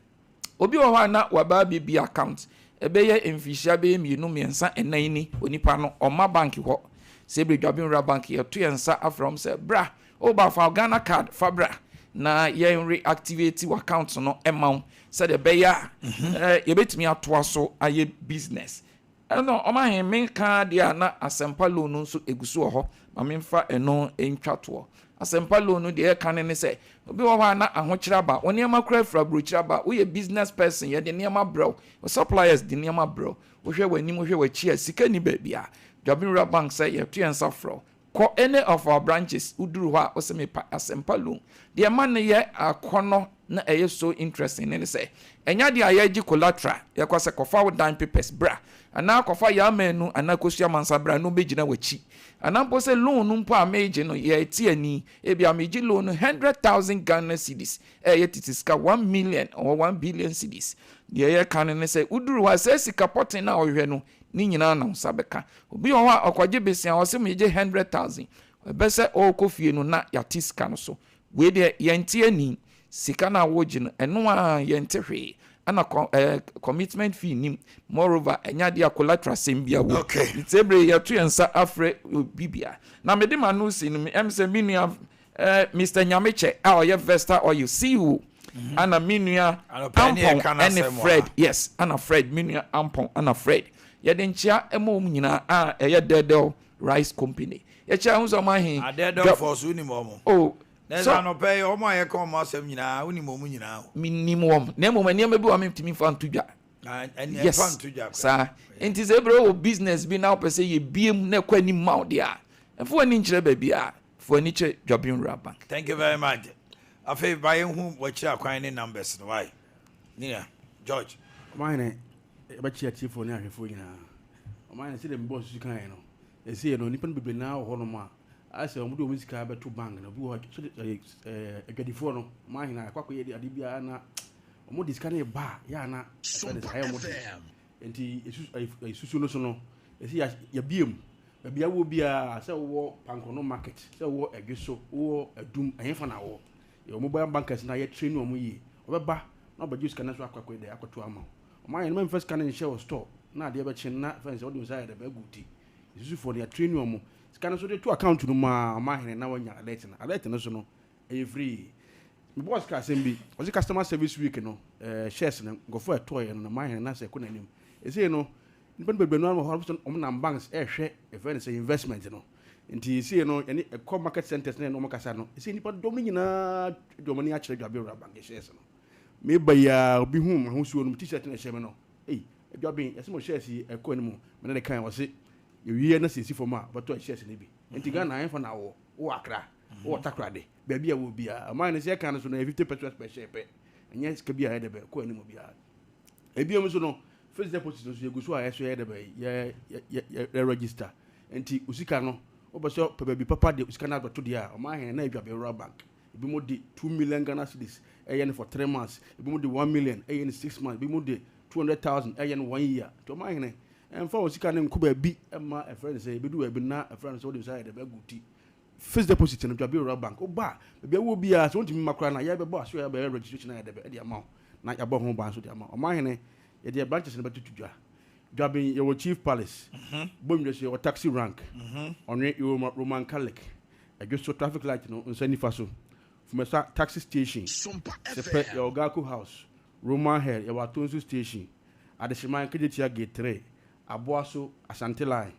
Speaker 6: obi wo ha na waba bibi account ebeye emfihia be mienu miensa enani onipa no oma bank ho sebre Dwabin rural bank ye to yensa afrom say bra o ba fa Ghana card fa bra na ye reactivate your account no emma say the beya ye betimi atoa so aye business no Omanhene men ka dia na Asempa loan so egusu ho ma memfa eno entwato asempa loan no de kan ne say obi wo ha na ahokyira ba oniema kra fra brokyira ba we business person ye de niema bro suppliers de niema bro wo hwe wani wo hwe wachi asika ni ba bia Dwabinwura bank say ye tuensa fro ko any of our branches uduru ha oseme pa asempa loan de man ye akono na eye so interesting ne say enya de ayaji collateral ye kwase kofa wo dan papers bra ana kofa ya manu ana kosua mansa bra no begina wachi ana mpo se loan no mpo ameje no ye ti ani e bia meji loan 100,000 Ghana cedis ye titiska 1 million or 1 billion cedis de ye kan ne say uduru ha say sika potin na ohwe no ni nyina na usabeka obi o ha akwaje besia o se meje 100,000 ebese o kofie no na ya tiska no so we de yenti ani sika na woji no eno a yenti hwe ana commitment fee nim moreover enya dia collateral sembia wo itebre ya tu ensa afre bibia na mede manu sinu emse minua Mr. Nyameche our Vesta or you see who ana minua ampon and Fred yes ana Fred minua ampon ana Fred ye de nchia emom nyina a eye Dedel Rice Company ye chia hu so mahin
Speaker 2: Dedel for so ni momo
Speaker 6: oh
Speaker 2: so no pay o ma ye come asem nyina uni momu nyina
Speaker 6: minimum na mom ania ma bi wa metimi fa ntudwa
Speaker 2: and ye fa ntudwa
Speaker 6: sa enti ze bro business bi na opese ye biem na kwani maud ya enfo ani nkyere ba bia fo ani che Dwabinwura bank.
Speaker 2: Thank you very much. Afi buy who watch akwan ni numbers no why yeah George
Speaker 7: mine ba chia tifo ni ahwefo nyina mine se dem boss kan no ese no nipa no bebe na ho no ma ase omudo musika beto bank na bi ho so agwadifo no mine na kwakọ ye ade bia na omudo sika na ba ya na ese hayo omudo enti esusu no so no ese ya biem bia wo bia se wo pankono market se wo egweso wo adum ayefa na wo ye mobile bankers na ye train omu yi obeba na obaji sika na so akwakọ de akoto ama mine no first can in share store na ade be chin na fence wo dem say de be guti isusu for their train omu sika na so de to account no ma mahene na wanya alert no so no e free me boss ka sembi o customer service week no shares na go for a toy na mahene na se ko na nim e say no nipa bebe no ho om na banks hwe e fe say investment no nti say no any e market centers na no makasa no e say nipa dom nyina dom ni a kire Dwabinwura bank shares no me ba ya obi hu ma ho suo no t-shirt na hye me no Dwabin yesi mo shares e ko ni mu me na kan wo se yewie na sesi for ma but to shares ni bi nti Ghana ayen for na wo akra wo takra de ba bia wo bia amane se kan so na 50% per share pe enya ska bia de be ko ni mu bia e bia mu so no first deposit so yegu so ayeso ye de be ye register nti usika no oboso pe bi papa de usika na to de a amane na Dwabinwura bank ebi mo de 2 million Ghana cedis eyen for 3 months ebi mo de 1 million eyen 6 months ebi mo de 200,000 eyen 1 year to amane and for usika ne nkuba bi ema a friend say bedu ebi na a friend so dey say dey guti first deposit in Dwabinwura bank oba bia wo bia so ntimi makra na ya be bo aso ya be registration na ya de amount na ya bo ho ban so de amount omahene ye de branches na betutudwa Dwabin your chief palace bomwe so your taxi rank onwe Roman Catholic so traffic light no nsani faso fumesa taxi station
Speaker 8: Sompa
Speaker 7: sepe your Gaku house Roman Hill your Watonsu station Adeshiman Kejetia gate 3 Aboaso Asante line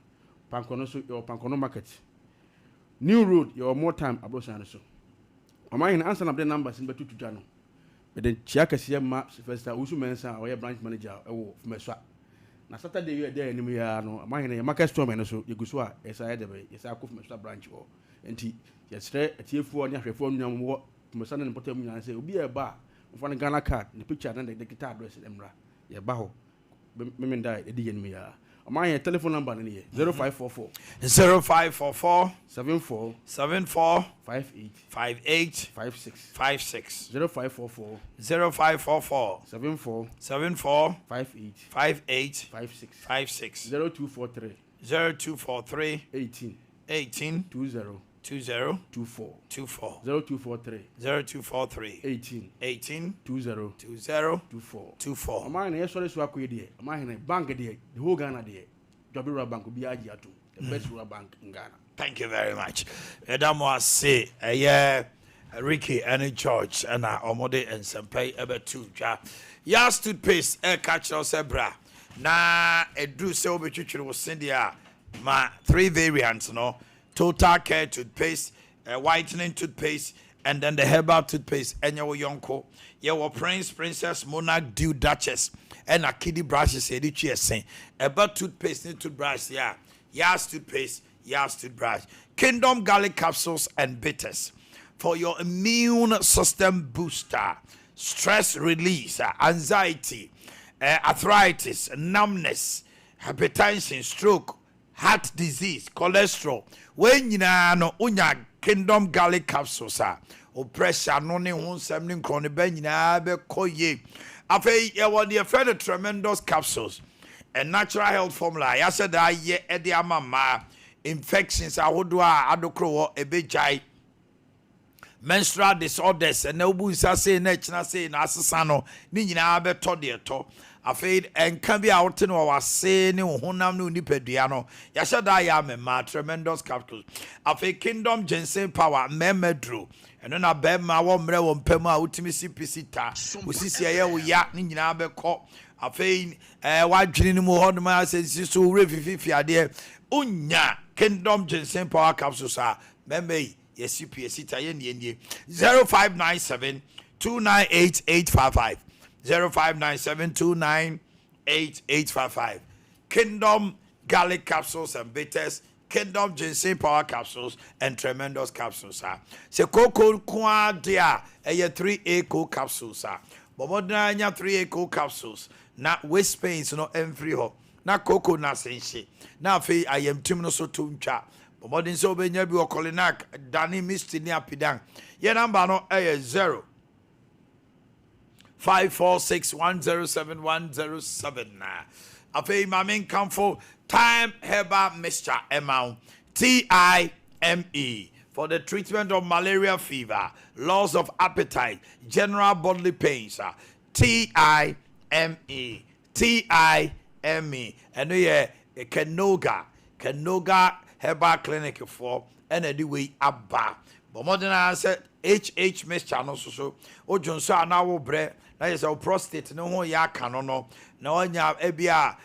Speaker 7: Pankono so your Pankono market New road your more time abrosan so omahene answer na the numbers in betutudwa no but then chiaka siema first usu mensa or branch manager ewo fumesa na Saturday we there anime ya no omahene market store no so yeguso a esa ya debe esa akọ fumesa branch wo enti yesre atiefu oni ahwefo nyam wo fumesa na potem nyam say obi e ba mfa na Ghana card the picture na the guitar address emra ye ba ho memenda edi anime ya omahene telephone number ne ye 0544 74
Speaker 2: 74
Speaker 7: 58 56 0544
Speaker 2: 74
Speaker 7: 58
Speaker 2: 56
Speaker 7: 0243 18 20 24 0243 18 20 amane yesore so akoye de amane bank de the whole Ghana de Dwabinwura bank obi agi ato the best rural bank in Ghana.
Speaker 2: Thank you very much. Edamo say Ricky and George and Omode and Sempe ebetu ja. Ya toothpaste catch us bra. Na edu se obechuchuru wo sendia ma 3 variants no. Total Care toothpaste, whitening toothpaste, and then the herbal toothpaste. And your yonko, your prince, princess, monarch, dew, duchess, and a kiddie brushes. About toothpaste, need toothbrush, yeah. Yas toothpaste, Yas toothbrush. Kingdom garlic capsules and bitters for your immune system booster, stress release, anxiety, arthritis, numbness, hypertension, stroke, heart disease, cholesterol. When you know unya Kingdom garlic capsules, o pressure no ne ho nsam ne nkron ba nyina be koye. Afei ye won ye friend tremendous capsules. A natural health formula. Ya said that ye edi amama infections ahodo a adokro ebejai. Menstrual disorders and no busa say na china say na asesa no ni nyina be to de to. Afei enka bi a wote no wa se ne honam no nipadua no. Ya said that ya mema tremendous capsules. Afei Kingdom ginseng power memedro. And then a bema won mre won pema utimi sipisita. Usisi ye wo ya ni nyina be ko. Afei wadwene mu ho no ma sensi so refififi ade unya Kingdom ginseng power capsules a memei yesipi sita ye nie 0597 298 855 0597 298 855 Kingdom garlic capsules and bitters, Kingdom ginseng power capsules and tremendous capsules. Se cocoa kwa dia 3A co capsules. Bomodna nya 3A co capsules. Na waist pains no every ho. Na cocoa na senshi. Na fe I am tim no so tumcha. Bomodin so benya bi okolinak dani misti ni apidang. Ye number no 0 546107107. Afei mamin kamfo time herbal mixture amount TIME for the treatment of malaria fever, loss of appetite, general bodily pains. TIME. And we Kenoga herbal clinic for anyway abba. But more than I said HH mixture no so o jonso na wo bre na yes o prostate no ho ya kano no na onya ebia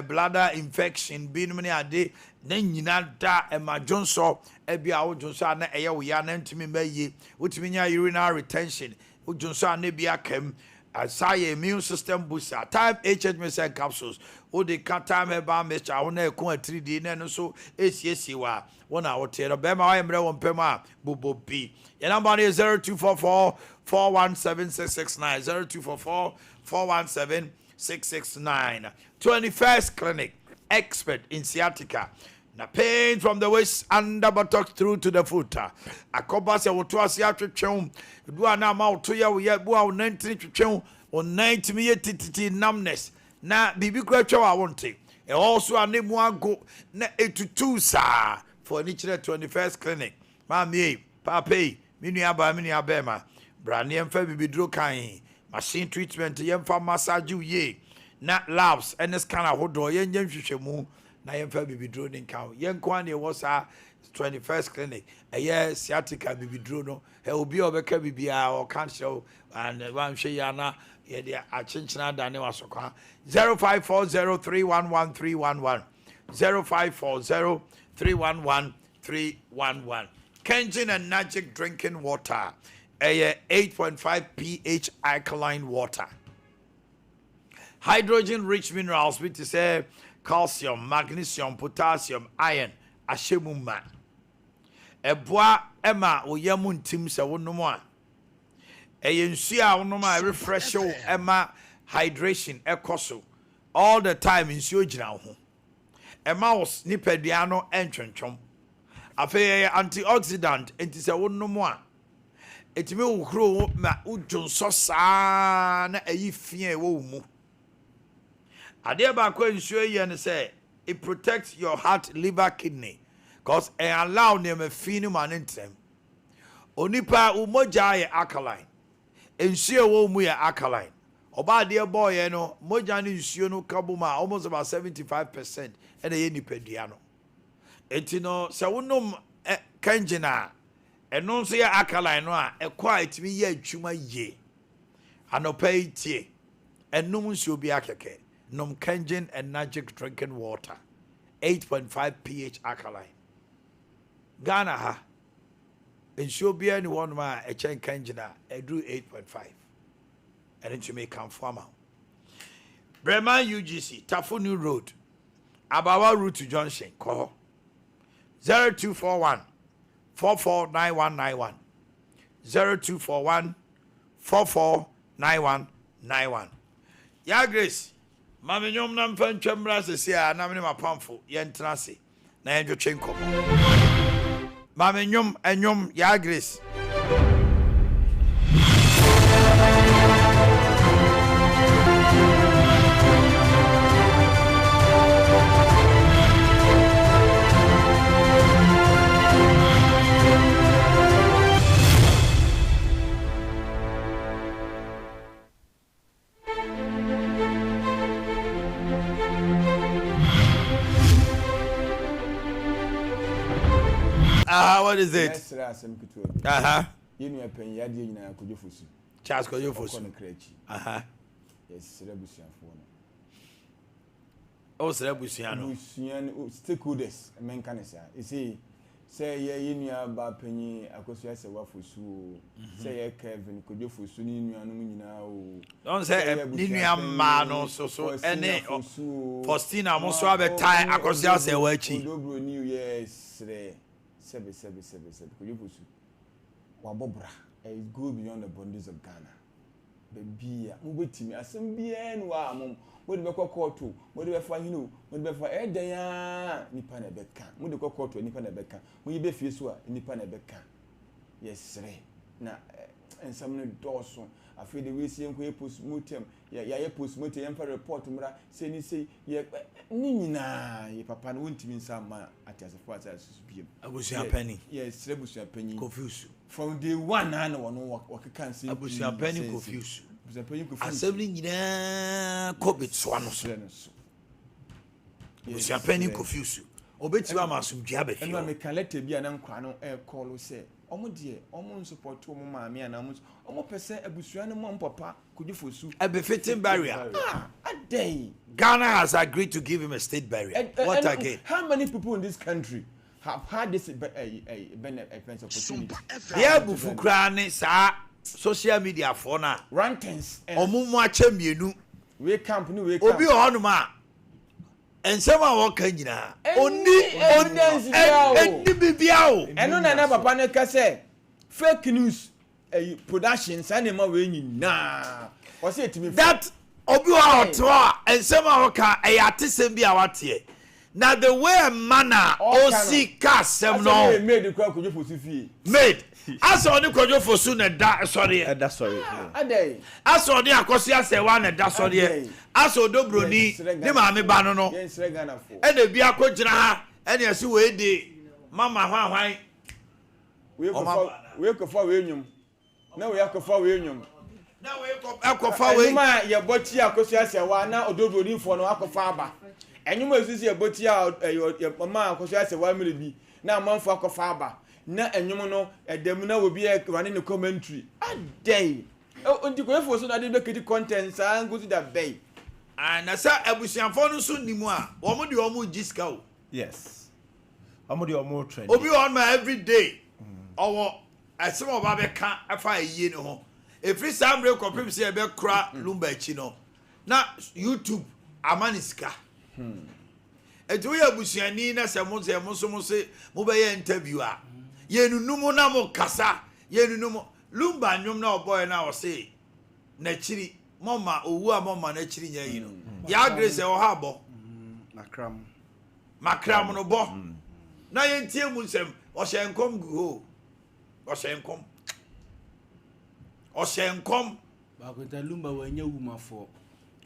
Speaker 2: bladder infection binum ne ade na nyina da ma jonso ebia o jonso na eye wo ya na ntimi maye wotimi nya urinary retention o jonso na bia kam asaya immune system booster type HH mixture capsules o de time herbal mixture ho na ekon 3D na no so esiesi wa wona wote be ma wa mre won pem a bobo b your number is 0244 417 0244 417 21st clinic expert in sciatica na pain from the waist under buttocks through to the foot akoba se woto ase atwetwen du ana ma woto ya wo ya bu a 19 twetwen o 90 me tititi numbness na bibi kura twa wa wonte e also anemu ago na etutu sa for nichire 21st clinic mami papai minu aba ma brand yemfa bibidro kan machine treatment yemfa massage ye na labs and scan ahodo yenjem hwehwemu na yemfa bibidro nin kan yenkwa ne was 21st clinic eye sciatica bibidro no e obi obeka bibia o can show and one hwe ya na ye de achinchina dane wasokwa 0540311311 0540311311 Kenjin and Magic drinking water, a 8.5 pH alkaline water. Hydrogen rich minerals, which is calcium, magnesium, potassium, iron, ashemuma. A bois emma o yamun tim sa wonoma. A yensia wonoma refresh emma hydration ekoso all the time in sojina ho. A mouse nipediano entrenchom. Afe antioxidant enti se wonno mo a etime ukro ma udjon so saa na ayi fie wo mu ade ba kwa nsuo ye ne say it protects your heart, liver, kidney cause it allow them finu manentem onipa umoja ye alkaline nsuo wo mu ye alkaline oba de boy ye no moja ne nsuo no kabuma almost about 75% and ye nipadua no etino se wonum kanjina eno so ya alkaline no a ekwa etimi ye adwuma ye anopa itie enum nsuo bi akeke nom kanjin and magic drinking water 8.5 pH alkaline Ghana ha nsuo bia ni one ma e chen kanjina e do 8.5 and it may come farmer Bremen UGC Tafunu Road Abawa Route to Junction call 0241 449191 0241 449191 Ya Grace Mami nyom na mfa ntwamra sese a na me ma pamfo ye ntena se na ye dwetwe nkomo Mami nyom enyom Ya Grace what is it?
Speaker 5: You know, a penny, I didn't know could you foresee.
Speaker 2: Charles, could you foresee?
Speaker 5: Yes, Rebusian for
Speaker 2: oh, Rebusiano.
Speaker 5: Stakeholders, a man can say, say, you know about penny, I could say, what for so. Say, Kevin, could you foresee now?
Speaker 2: Don't say, Nina man, so any Faustina, most of the time, I could just say, what she
Speaker 5: New Year's. 7 could you pursue Wabobra is go beyond the boundaries of Ghana. Baby, move to me. I send bien wa mum. What the call to? What do I find you? What do I find? Edaya Nipana Becca. What the call to Nipana Becca? When you be Fiswa, Nipana Becca. Yes, sir. Now, and some Dawson. I feel the way seeing who post mutem. Yeah, post mutem for report to say, yeah, Nina, your papa won't mean some at as far as be.
Speaker 2: I was your penny.
Speaker 5: Yes, Rebusia penny.
Speaker 2: Confuse you.
Speaker 5: From day one, I know what I can't say.
Speaker 2: I was your penny confuse you. Assembling in a cobit swan. Was your penny confuse you. Obey you, I'm a some jabber.
Speaker 5: And when we can let it be an unquano air call or say, Omo dear, almost support to mamma and almost per cent a bushran mom papa could you foresee
Speaker 2: a befitting barrier.
Speaker 5: A day.
Speaker 2: Ghana has agreed to give him a state barrier. What again?
Speaker 5: How many people in this country have had this benefit opportunity?
Speaker 2: Yeah, Bufukrani, sir, social media for now.
Speaker 5: Rantings.
Speaker 2: Omumwa chemienu.
Speaker 5: We camp, no, we camp.
Speaker 2: Obi Honuma. And someone walking in
Speaker 5: only evidence and on another panic say fake news productions and more winning nah was it to me
Speaker 2: that Obi Honuma and someone walking a artisan be our tier. Now the way manner or see cast some no
Speaker 5: made the crowd could you foresee
Speaker 2: made. As on the kojo for soon sorry.
Speaker 3: That's sorry.
Speaker 5: A day.
Speaker 2: As on the akosia se one that's sorry. As o dobroni ne ma me ba no no.
Speaker 5: Yes, Regana for.
Speaker 2: And the bia ko gina ha and yes we dey mama hwan.
Speaker 5: We ko for we nyum. Na we akofa we nyum.
Speaker 2: Na we akofa we.
Speaker 5: Ma ye boti akosia se wa na odobroni for no akofa aba. Enyum asisi ye boti a mama akosia se wa mere bi. Na amanfo akofa aba. Na enyum no edem na obi e wane ne commentary a day onti ko efo so na dey make content sa go to that bay
Speaker 2: and na sa abusianfo no so nimu a wo mo de wo mo giska o
Speaker 3: yes omo de omo trend
Speaker 2: obi on my every day owo asem oba be ka afa yiye ne ho every sambre ko pim se be kra lumba echi no na YouTube amaniska etu ya abusiani na se mo se mo be ye interview a yenunumu na mo kasa yenunumu lumba nyom na oboy na o say na chiri mama owu a mama na chiri nya yi no ya grace e o ha bo makram no bo na yentie mu nsem o hyenkom gu ho o hyenkom
Speaker 4: ba ko ta lumba wa nya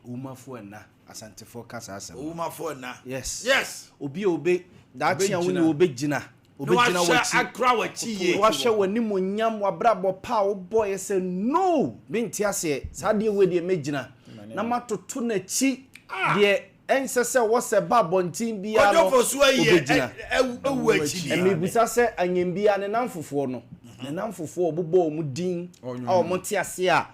Speaker 4: wumafo na asantefo kasa asem
Speaker 2: wumafo na
Speaker 4: yes obi da chia woni obi gina
Speaker 2: obegina wachi akra wachi ye
Speaker 4: wahwe wani monyam wabrabo pa wo boy say no binti ase sade we de megina na matoto na chi de ensese wo se babontin bia no obegina
Speaker 2: ewu achi
Speaker 4: e mebusa se anyambia ne namfofo no ne namfofo obobo mu din a mo ti ase a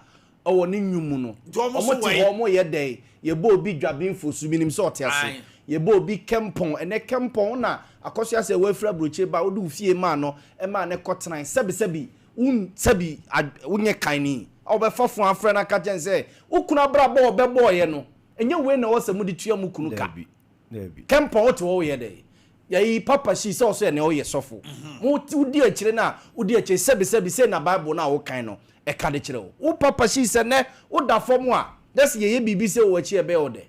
Speaker 4: o woni nwumu no omo ti ho mo ye dey ye bo obi dwabe mfosu binim so ote ase ye bo bi kempon ene kempon na akoso ase we fra broche ba wo du fie ma no e ma ne kotran sebi sabi unye kaini obefafo afre na ka chen say ukuna bra bo obebo ye no enye we na wo se mu di tua mu kunu ka kempon wo to wo ye de yayi papa shi so so ne wo ye sofo mu udi akire na udi akire sebi say na bible na wo kan no e ka de kire wo papa shi se ne wo da fom a des ye bibi se wo akire be wo de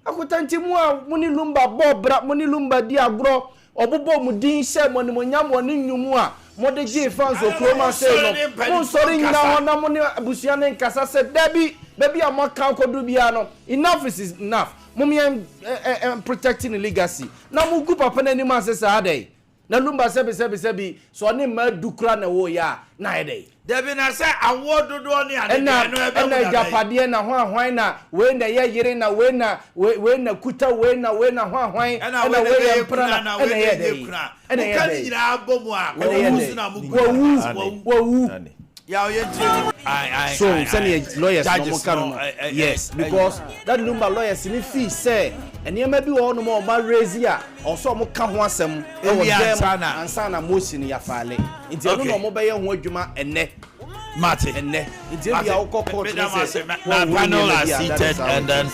Speaker 4: akotanti mu a muni lumba bobra muni lumba di agro obobo mu din hye moni monyam woni nyumu a mode gi fans okroma se no mon sori nyina ho na moni abusua ne nkasa se dabi baby amaka kodu bia no enough is enough mummy protecting the legacy na mu gu papa na ni ma se sa dey na lumba sebi so ne ma dukura na wo ya na dey
Speaker 2: Debi na say awodo do ni ade no e be
Speaker 4: na japade na hwan na we na ye yire na we na kuta we na hwan na we ye mpra na we ye dey
Speaker 2: ena ye dey nyina abomu a wo na mu
Speaker 4: wo
Speaker 2: ya o ye ti
Speaker 4: so send lawyers no mo kan yes because that number lawyers ni fee say enema bi wo no mo ma raise ya also mo ka ho asem e wo dem ansa na motion ya fale nti no no mo be ye ho adwuma enne
Speaker 2: Martin
Speaker 4: enne nti bi ya wo court say
Speaker 2: na panel are seated and then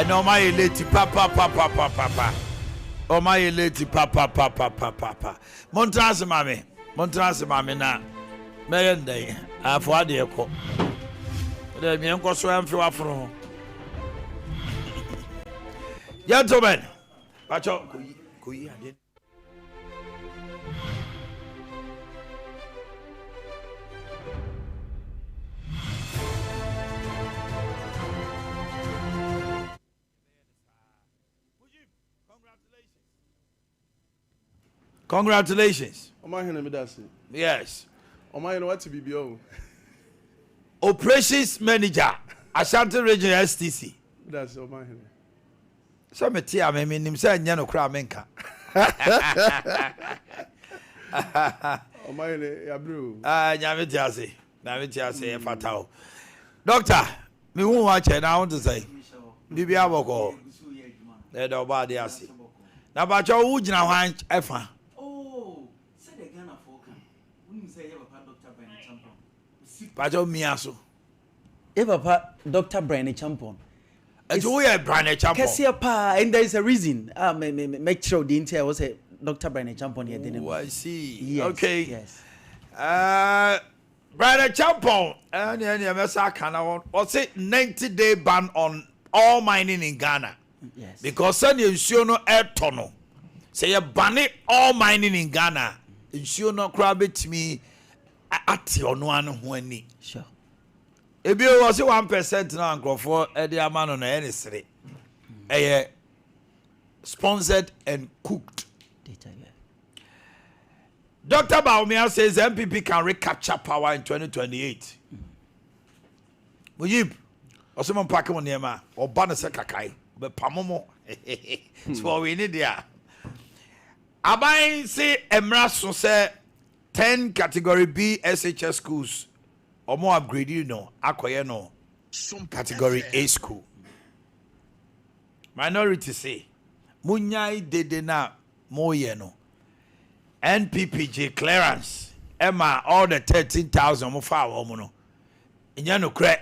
Speaker 2: no my lady papa oh my lady papa montrance mame na merende afo ade ekọ de mi enko so amfi wafro gentlemen pacho koyi ade Congratulations.
Speaker 7: Omanhene me that's it.
Speaker 2: Yes.
Speaker 7: Omanhene what to BBO?
Speaker 2: Operations Manager, Ashanti Region STC.
Speaker 7: That's Omanhene.
Speaker 2: So me tia me nim say nya no kra menka.
Speaker 7: Omanhene ya bro.
Speaker 2: Nya me tia say. Na me tia say e fatao. Doctor, me hu wa che na want to say. Bibia boko. E do ba de ase. Na ba cho wu gina hwan efa. Pajo miaso.
Speaker 4: E papa Dr. Brian Champon.
Speaker 2: We are Brian Champon.
Speaker 4: Kasia pa and there is a reason. Make sure the entire was a Dr. Brian Champon here didn't.
Speaker 2: Oh, I see.
Speaker 4: Yes,
Speaker 2: okay.
Speaker 4: Yes.
Speaker 2: Brian Champon and MSA can what's it 90-day ban on all mining in Ghana.
Speaker 4: Yes.
Speaker 2: Because sen you no air tunnel. Say you ban it all mining in Ghana. You no crab it me ati ono anu ho ani.
Speaker 4: Sure.
Speaker 2: Ebi o was 1% na nkrofo e dey amano na any sere. Sponsored and cooked.
Speaker 4: Data, yeah.
Speaker 2: Dr. Baumia says MPP can recapture power in 2028. Mujib, osemo mpake mo niema, oba na se kakai, be pamomo. So we need there. Abai say emra so say 10 category B SHS schools or more upgrade you know akoye no category A school. Minority say munyai dede na moye no NPPJ clearance Emma all the 13,000 mo fa wo mo no enya no kre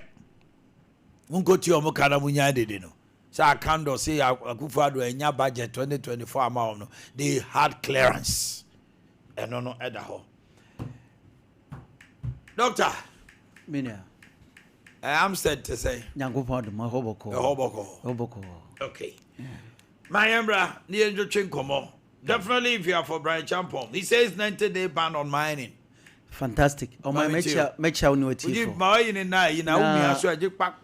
Speaker 2: munko ti o mo kana munyai dede no sa kando say akufo ado enya budget 2024 amount no they had clearance eno no eda ho. Doctor,
Speaker 4: Minia.
Speaker 2: I'm said to say.
Speaker 4: Nyankopon ma hoboko.
Speaker 2: Okay. My embra, the angel chinkomo. Definitely if you are for Brian Champon. He says 90-day ban on mining.
Speaker 4: Fantastic. Oh my make sure no tea.
Speaker 2: You my in na you know me aso aje pak.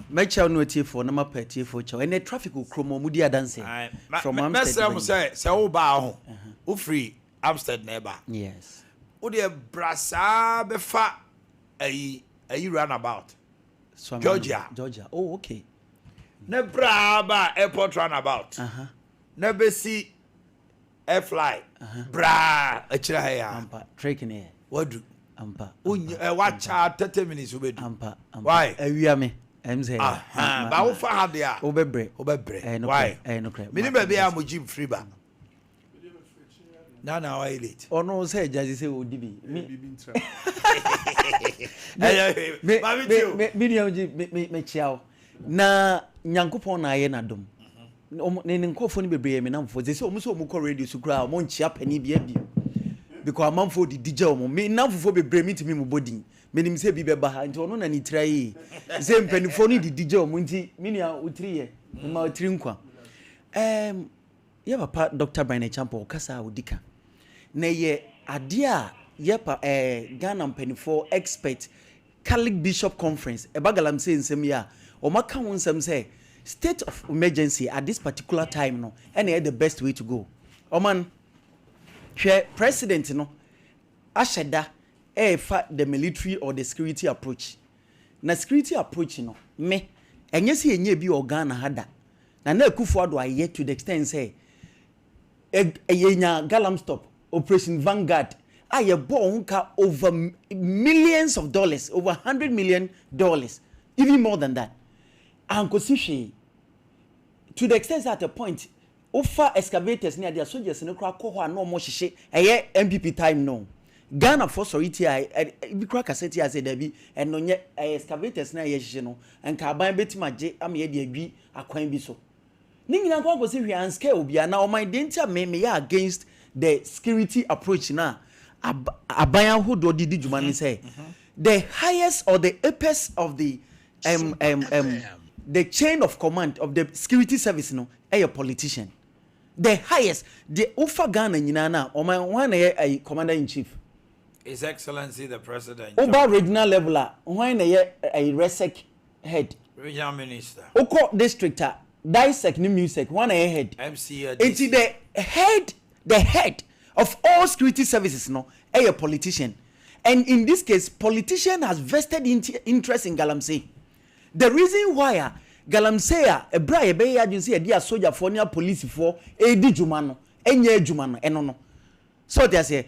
Speaker 4: Make sure no tea for na ma peti for chow. And the traffic will chromo mudi dancing. From Amsterdam.
Speaker 2: Say o ba ho. O free Amsterdam neighbor.
Speaker 4: Yes.
Speaker 2: O de brasa be fa ayi runabout. Georgia.
Speaker 4: Oh, okay.
Speaker 2: Ne bra ba airport runabout. Ne be see air fly. Bra achira ya.
Speaker 4: Ampa trekking here.
Speaker 2: What do?
Speaker 4: Ampa.
Speaker 2: Watch 30 minutes obedu.
Speaker 4: Ampa.
Speaker 2: Why?
Speaker 4: Ewia me. em say
Speaker 2: ba wo fa ha de a
Speaker 4: obebre
Speaker 2: why
Speaker 4: no cry
Speaker 2: me ni ba be am gym free ba na why late
Speaker 4: ono say jaji say odi bi me chiao na nyankopon na aye na dom ne nkofo ni bebre me namfo say omo so omo ko radio su kra omo nchia pani bia bi because amamfo di DJ omo me namfo bebre mi timi mo bodin me nim say bi be ba ha nti ono na ni trai say mpanifo ni di DJ omo nti me nia utiri ye ma utiri nkwa ye papa Dr. Brian Champo kasa odika na ye ade a ye pa Ghana mpanifo expert Catholic Bishop Conference ebagalam say nsem ya o maka won nsem say state of emergency at this particular time no and the best way to go oman hwe president no asheda fa the military or the security approach na security approach no me enye se enye bi organ hada na Akufo Addo aye to the extent say enya galam stop operation Vanguard aye bonka over millions of dollars, over $100 million, even more than that. And to the extent at a point, offer excavators near their soldiers in the crack no more she a MPP time no. Ghana for sorority I be crack a city as a debbie and no yet excavators near Yeshino and Carban Betma J. am ye de agree a coin be so. Ningina was if we are scale be now my danger may against the security approach now. Abayan who do did you say the highest or the apex of the chain of command of the security service no a politician. The highest the Ufa Ghana nyina or my one a commander in chief.
Speaker 2: His Excellency the President.
Speaker 4: Oba regional leveler when a resec head.
Speaker 2: Regional Minister.
Speaker 4: Oko district dissect new music one a head.
Speaker 2: MC.
Speaker 4: It's the head of all security services no a politician. And in this case, politician has vested interest in Galamsey. The reason why Galamsey a bribe agency a dear soldier for near police for a dijumano, enye jumano, enono. So they say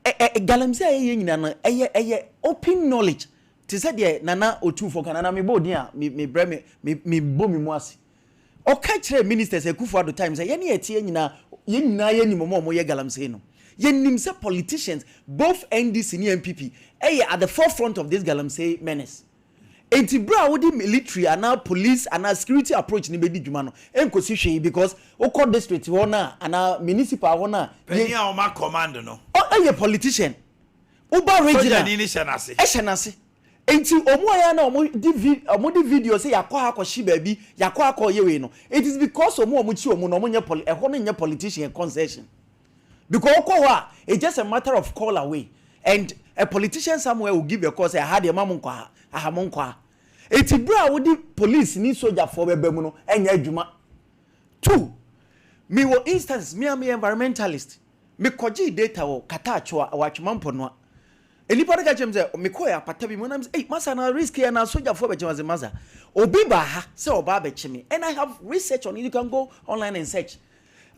Speaker 4: Galamsey a open knowledge. To say the nana or two for Canada me bodia me bomi mwasi. O catch ministers a Akufo Addo times any etienne yeni momo ye Galamsey no. Yenim say politicians both NDC and MPP at the forefront of this Galamsey menace. Enti bra wo di military and now police and now security approach ni be di djuma no enkosi hwe because oko district ho na and municipal ho na
Speaker 2: penny a o ma command no
Speaker 4: o politician uba regional
Speaker 2: ni shenase
Speaker 4: shenase enti omo ya na omo di video say yakwa akoshi baabi yakwa akoye we no it is because omo chi omo no omo nye ho no nye politician concession. Because it's just a matter of call away. And a politician somewhere will give you a call, say, I had a mamunkwa, I have monkwa. It's a bra with the police need soldier for Bemuno and Yajuma. 2. Me were instance, me am environmentalist. Me koji data or katachwa watch mamponwa. Anybody catch him say, me koya patabi monams, hey, massa na risky and a soldier for Bejamas maza. Obiba ha, say Obabe chimi. And I have research on it. You can go online and search.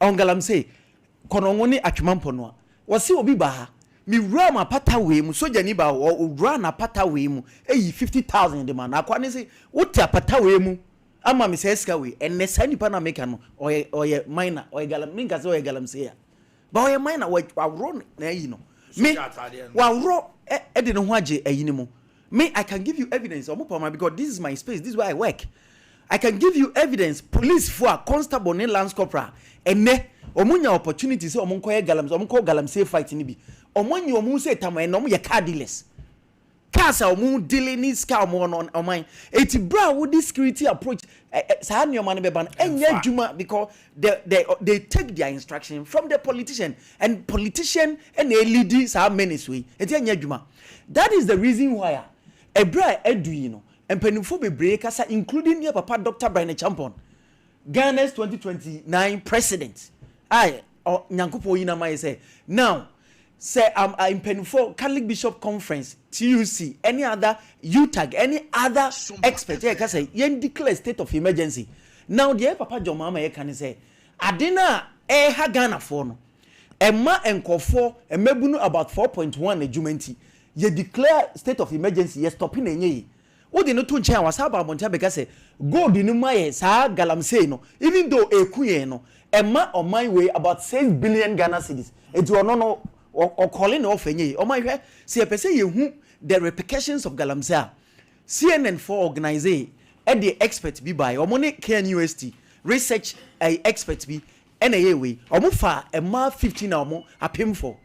Speaker 4: On Galamsey. Konongoni atwampo no wasi obi ba ha mi wura ma pata we mu soja ni ba o wura na pata we mu eyi 50,000 de man akwa ne se wuta pata we mu ama mi se ska we enne sa nipa na make no oye minor oye galam mi ngaze oye galam se ya ba oye minor wa wuro na eyi no me wa wuro e de no ho age eyi ni mu me I can give you evidence omopama because this is my space, this is where I work. I can give you evidence police for constable ne lance corporal enne omunya opportunity say omunko ye galams omunko galamsey fight ni bi omunyi omun say tamai no ye car dealers cars omun dealing ni ska omon on oman eti bra wo this security approach sa anyoma ne beba enye juma because they take their instruction from the politician and politician and a lead sa menace we eti enye juma. That is the reason why a bra edu you know empanifo bebre kasa including your papa Dr. Brian Champo, Ghana's 2029 president. I nyankopo yina mai say now say I'm paying for Catholic Bishop Conference TUC any other UTAG any other expert here can say yen declare state of emergency. Now the papa John mama can say adina ha Ghana for no emma enkofo emebunu about 4.1 ejumenti ye declare state of emergency ye stopping enye What they no to nche wasaba monta beka say gold ni maye sa galamsey no even though ekuye no emma on my way about 6 billion Ghana cedis. It will no or calling off any or my see a person you the repercussions of galamsey. CNN for organize at the expert be by or money KNUST research expert be NAA way or mufa a ma 15 or more a pim for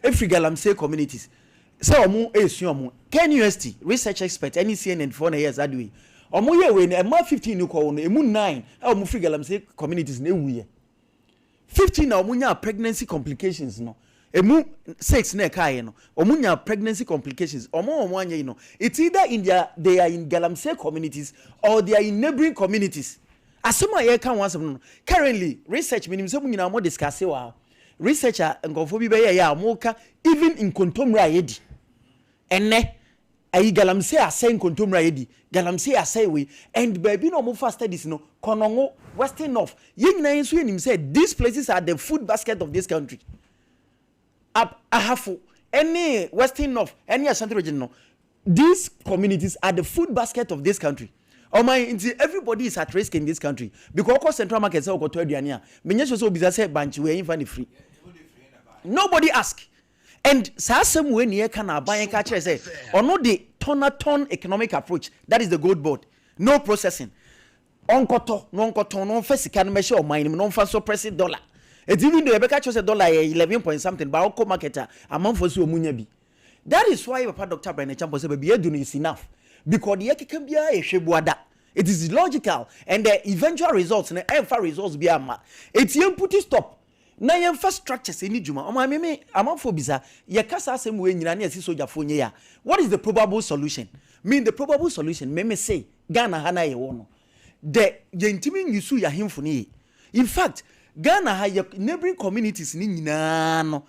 Speaker 4: every galamsey communities. So omo esuomo KNUST research expert any CNN for na years adwe omo ye we na ma 15 no ko no emu 9 omo free galamsey communities na ewuye 15 na omo nya pregnancy complications no emu 6 na kai no omo nya pregnancy complications omo anya you know it's either they are in galamsey communities or they are in neighboring communities asema ye kan wansem no currently research minim se nyina mo discuss wa researcher nkofo bi be ye ya amoka even in kontomra yedi enne ayi galamsey asay kontomra yedi galamsey asay we and baby no mo fast studies no konongo western north ye nyina yenso enim say these places are the food basket of this country ahafo any western north any ashanti region no these communities are the food basket of this country. Oh my, everybody is at risk in this country because central market say go to aduane a menye so obi say banchi we yin fa free. Nobody ask. And sasem we ne ka na aban ka kire say ono the ton economic approach, that is the gold board. No processing. Onkoto no fa sika no me share o man no fa so press dollar. It even though Rebecca chose dollar 11 point something but oko marketer amount for so omunya bi. That is why Papa Dr. Brian Champo say baby edu is enough because the ekeke bia ehwebuada. It is logical and the eventual results and the alpha results be ama. It's you put it stop. Na infrastructures any juma. Oma me amafo biza ye kasa asem we nyina na soja fo nye ya. What is the probable solution? Mean the probable solution me say Ghana ha na ye wono. The yentimi yusu ya himfo ni. In fact, Ghana ha ye neighboring communities ni nyina no.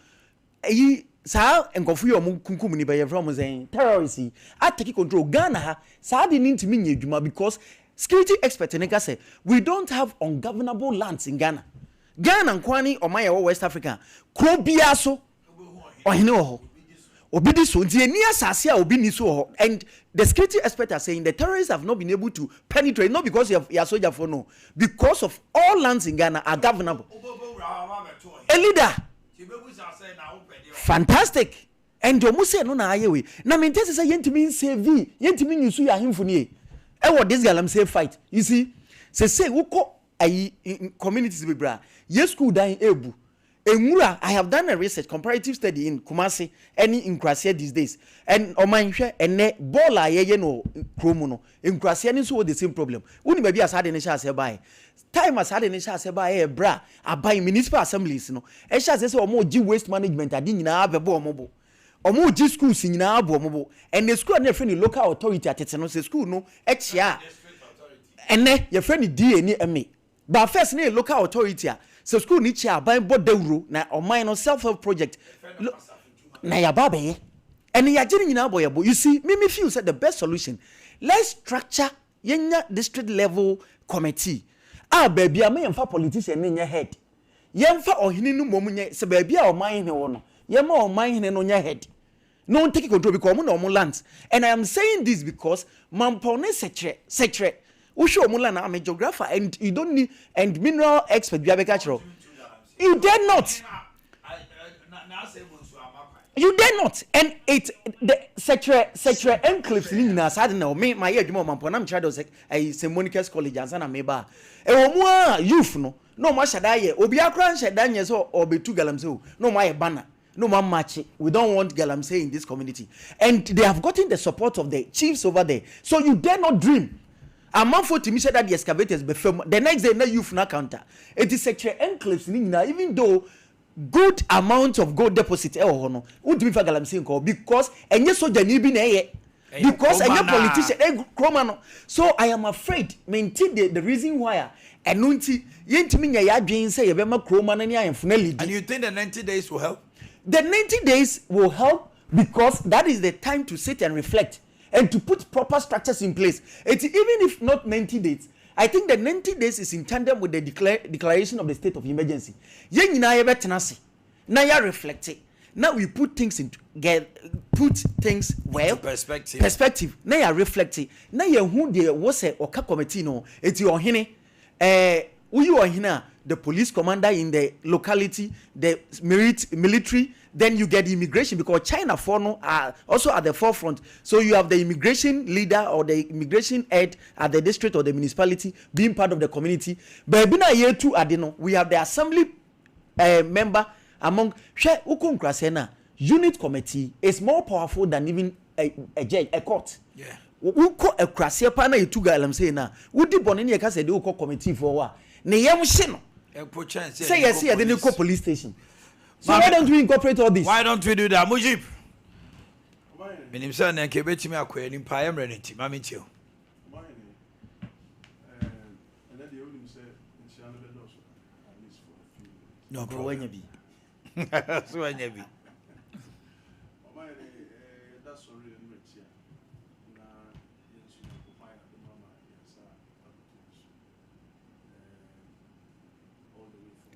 Speaker 4: Eyi sa enkofu yo mu kunkum ni be from saying terrorists take control Ghana ha sa de ntimi nya adwuma because security expert neka say we don't have ungovernable lands in Ghana. Ghana nkwani omaye wo West Africa kro bia so ohene ho obi di so nti eni asase a obi ni so ho and the security experts are saying the terrorists have not been able to penetrate not because of your soldier for no because of all lands in Ghana are governable. A leader fantastic and omo say no na ayewe na me tell say yentimi save yentimi nyusu ya himfo ni e what this galamsey fight you see say woko ayi communities be bra yes school dan ebu enwura I have done a research comparative study in Kumasi any in Krasia these days and omanhwe ene ball ayeye no kromu no in Krasia ni so the same problem woni ba bi asade ne sha se bai time asade ne sha se bai bra abai municipal assemblies no e sha se omo gi waste management adi nyina abebo omo omo gi schools nyina abo omo and the school na friend local authority atete no se school no e chia ene ye friend die ni eme but first na local authority a so school ni chia ban bodawro na oman no self help project na ya babe and ya jini nyina boy you see me feel said the best solution let's structure yenya district level committee baby am yemfa politician ni nya head yemfa ohini nu mom nya se baby a oman he wo no yema oman he no nya head no take control because omo no lands and I am saying this because mampone secret we show Mulana I'm a geographer and you don't need and mineral expert you dare not and it the sector enclaves in na sad na me my adwuma mampona am child say St Monica's College ansa na meba e omo youth no ma shada ye obi akra shada nye so obetu galamsey no ma ye banner no man match. We don't want galamsey in this community and they have gotten the support of the chiefs over there so you dare not dream. A month for me said that the excavators be firm. The next day, no youth na counter. It is sector enclaves in even though good amount of gold deposit no. Would be for galamsey because and yes so jani bi because any politician so I am afraid maintain the reason why enunti yentimi nya ya dwen say ye be ma kroma na ni ayemfo na lead.
Speaker 2: And you think the 90 days will help?
Speaker 4: The 90 days will help because that is the time to sit and reflect and to put proper structures in place. It's even if not 90 days, I think the 90 days is in tandem with the declaration of the state of emergency. Ye nyina ye betenase na ya reflect Now we put things well perspective. Now you reflect it. Now you who there was a oka committee no. It's your hine. You are here, the police commander in the locality, the military, then you get the immigration, because China are also at the forefront. So you have the immigration leader or the immigration head at the district or the municipality being part of the community. But year 2 adeno, we have the assembly member among unit committee is more powerful than even a judge, a court.
Speaker 2: Yeah.
Speaker 4: Uko a crasia pana you two galam say na. Udi bonini a case de uko committee for what? Ne yam shino. Say yes, here then you call police station. So why don't we incorporate all this?
Speaker 2: Why don't we do that? Mujib. Minim say na ke betimi akwa ni pa yam renenti. Mami tio. No problem. So anya bi.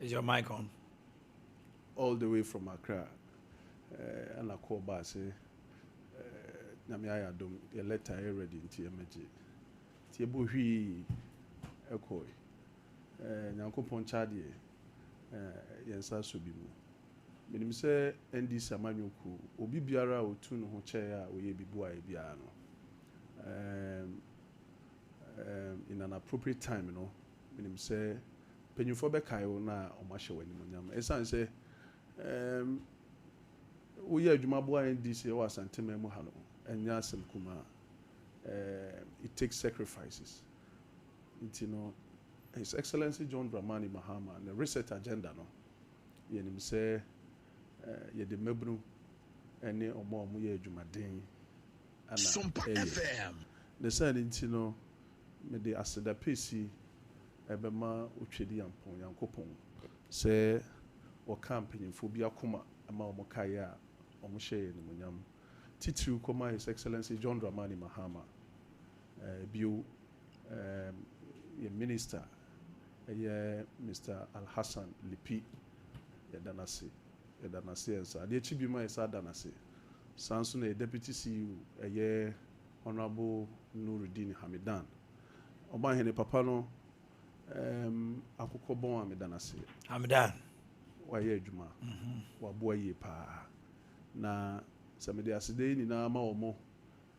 Speaker 2: Is your mic on?
Speaker 7: All the way from Accra. And I call back say, Namia Dom, a letter ready into your magic. Tiabuhi Echo, Yanko Ponchadi, Yansa Subimu. Minim say, Endi Samanyuku, Obi Biara or Tun Hochea, or Yebi Boy Biano. In an appropriate time, you know, minim say, Penyufo bɛkae na ɔmahyɛ w'anim nyam ɛsan sɛ woyɛ adwumaboa NDC ɛwɔ asantema mu ha no ɛnyɛ asɛm kuma it takes sacrifices nti no His Excellency John Dramani Mahama the reset agenda no yɛnim sɛ yɛde mmabunu ɛne ɔmo a ɔmoyɛ adwumaden ana Sompa FM ne sɛ ne nti no mede aseda pesi ebema utwedi yampon yankopon se wo campaign fo bi akoma ama o mokae a o mo hye ne munyam titiri koma His Excellency John Dramani Mahama bio ye minister ye Mr. Al-Hassan Lipi yedanase ensa de chi bi ma yesa danase sanso na deputy CEO ye Honorable Nuruddin Hamidan Omanhene papa no akoko bon amedanase
Speaker 2: Hamidan
Speaker 7: waye adwuma waboa ye pa na samede asede ni na ma omo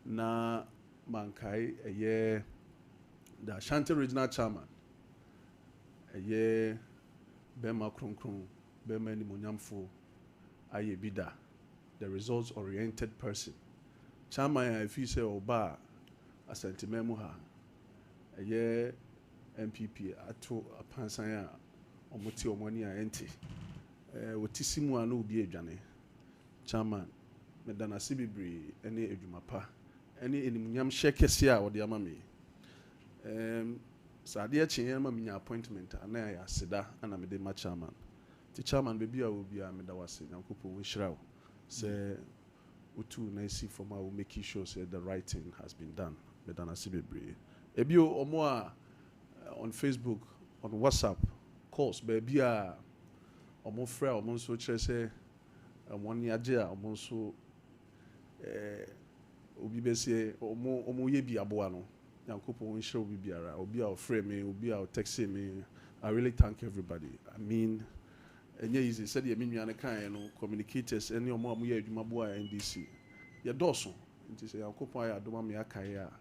Speaker 7: na mankai eye the Ashanti regional chairman eye bema kronkron bema ni monyamfo aye bida the results oriented person chairman I feel say oba asentimemu ha eye MPP ato apansan a omote omoni a ente wotisimu a no obi adwane chairman medana sibibre ene adwumapa ene enimnyam hye a wode ama me sade a kyen ma menya appointment ana ya aseda ana mede ma chairman ti chairman bebi a obi a meda wase nyankopon wo hirawo se otu na isi from a make sure say the right thing has been done medana sibibre ebio omo a on Facebook, on WhatsApp, calls, baby, omo frère, omo so chese, one yajea, omo so, obi bese, omo yebi aboano, yankopo onsho obi biara, obi a frère me, obi a text me. I really thank everybody. I mean, enye easy. Said ye minu ane kan no communicators, any omo amu ye adwumaboa NDC. Ye doso, nti se yankopo aye adoma me akaye a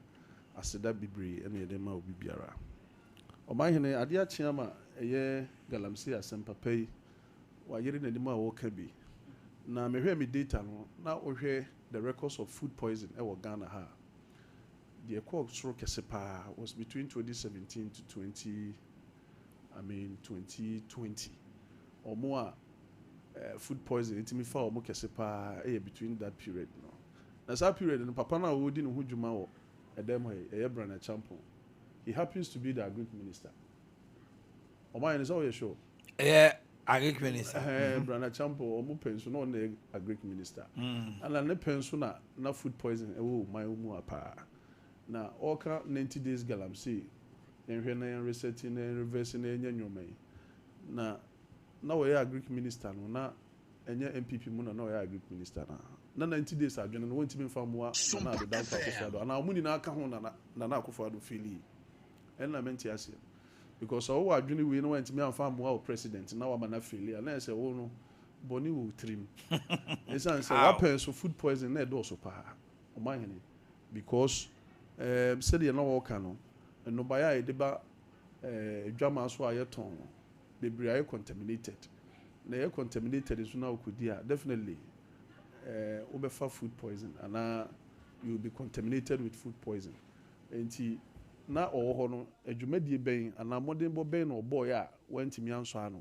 Speaker 7: aseda bibre ene ye dema obi biara. Omanhene Ade Akye Abia eye galamsey asempa pay wa yere nanim a wo ka bi na mehwe me data no na ohwe the records of food poison e wo Ghana ha the call soro kese pa was between 2017 to 2020 omo a food poison intimi fa omo kese pa e between that period no na that period no papa na wo di ne ho dwuma wo edem eye brana champion. He happens to be the agric minister. Omanhene is always sure.
Speaker 2: Yeah, agric minister.
Speaker 7: Brana Champo, omu pension on the agric minister. And an pension na food poison. Oh, my umu apa. Na oka 90 days galamsey. Enhwe na resetting and reversing na nyome. Na we agric minister no na
Speaker 8: enye MPP mu na oya agric minister na 90 days adwene no wonti me famua na do dan Akufo-Addo ana omuni na aka ho na Akufo-Addo fili enna menti ase because all adwene we no wonti me famua o president na wa na fili na say wo no boni wo trim esan say what person food poison na do so pa Omanhene because said you know work no no buy e de ba dwama so ayeton bebre aye contaminated na air contaminated is now could definitely obefa food poison and you will be contaminated with food poison enti na owo no adwumadie ben and modern bo ben or boy a went me anso ano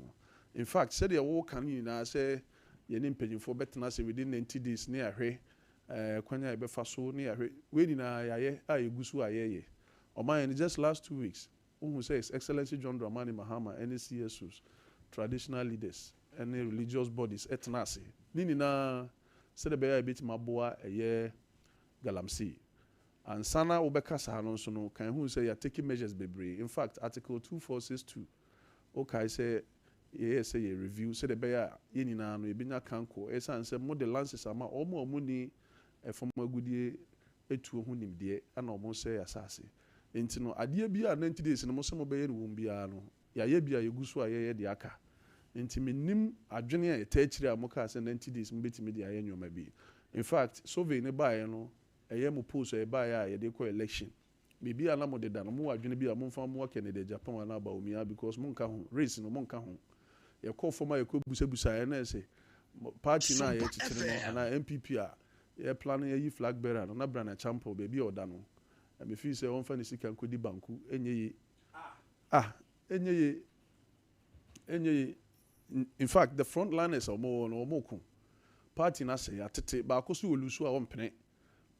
Speaker 8: in fact said you wo kan nyina say ye ni mpanyimfo betena say within 90 days na ahwe kwanya ebefa so na ahwe we ni na yaye a egusu ayeye Omanhene just last 2 weeks who says Excellency John Dramani Mahama NCSUs traditional leaders and religious bodies etnasi nini na said be a bit maboa eye galamsey and sana obeka sa no so no kan who say you are taking measures bebre in fact article 2462 okay say say a review said be a yini na no ebinya kanko esan say mo the lances ama omo ni from agudie etu ho nimde ana omo say asase enti no ade bia 90 days no mo se mo be ye no bia no ya ye bia yegusu aye de aka enti menim adwene a etachiri amoka se 90 days mbetimi de aye nyoma bi in fact survey ne baaye no eye mo post e baaye a ye de ko election bibi ana mo de da no mo adwene bi a mo mfa mo Canada Japan ana ba omia because mo nka ho race no mo nka ho ye call for my ko busabusa na say party na ye chichire no ana MPP a ye plan ye flag bearer no na brana champion baby oda no me feel say on fa ni sika nkodi banku enye enye in fact the frontliners are more party na say atete ba ko so olusu a wompene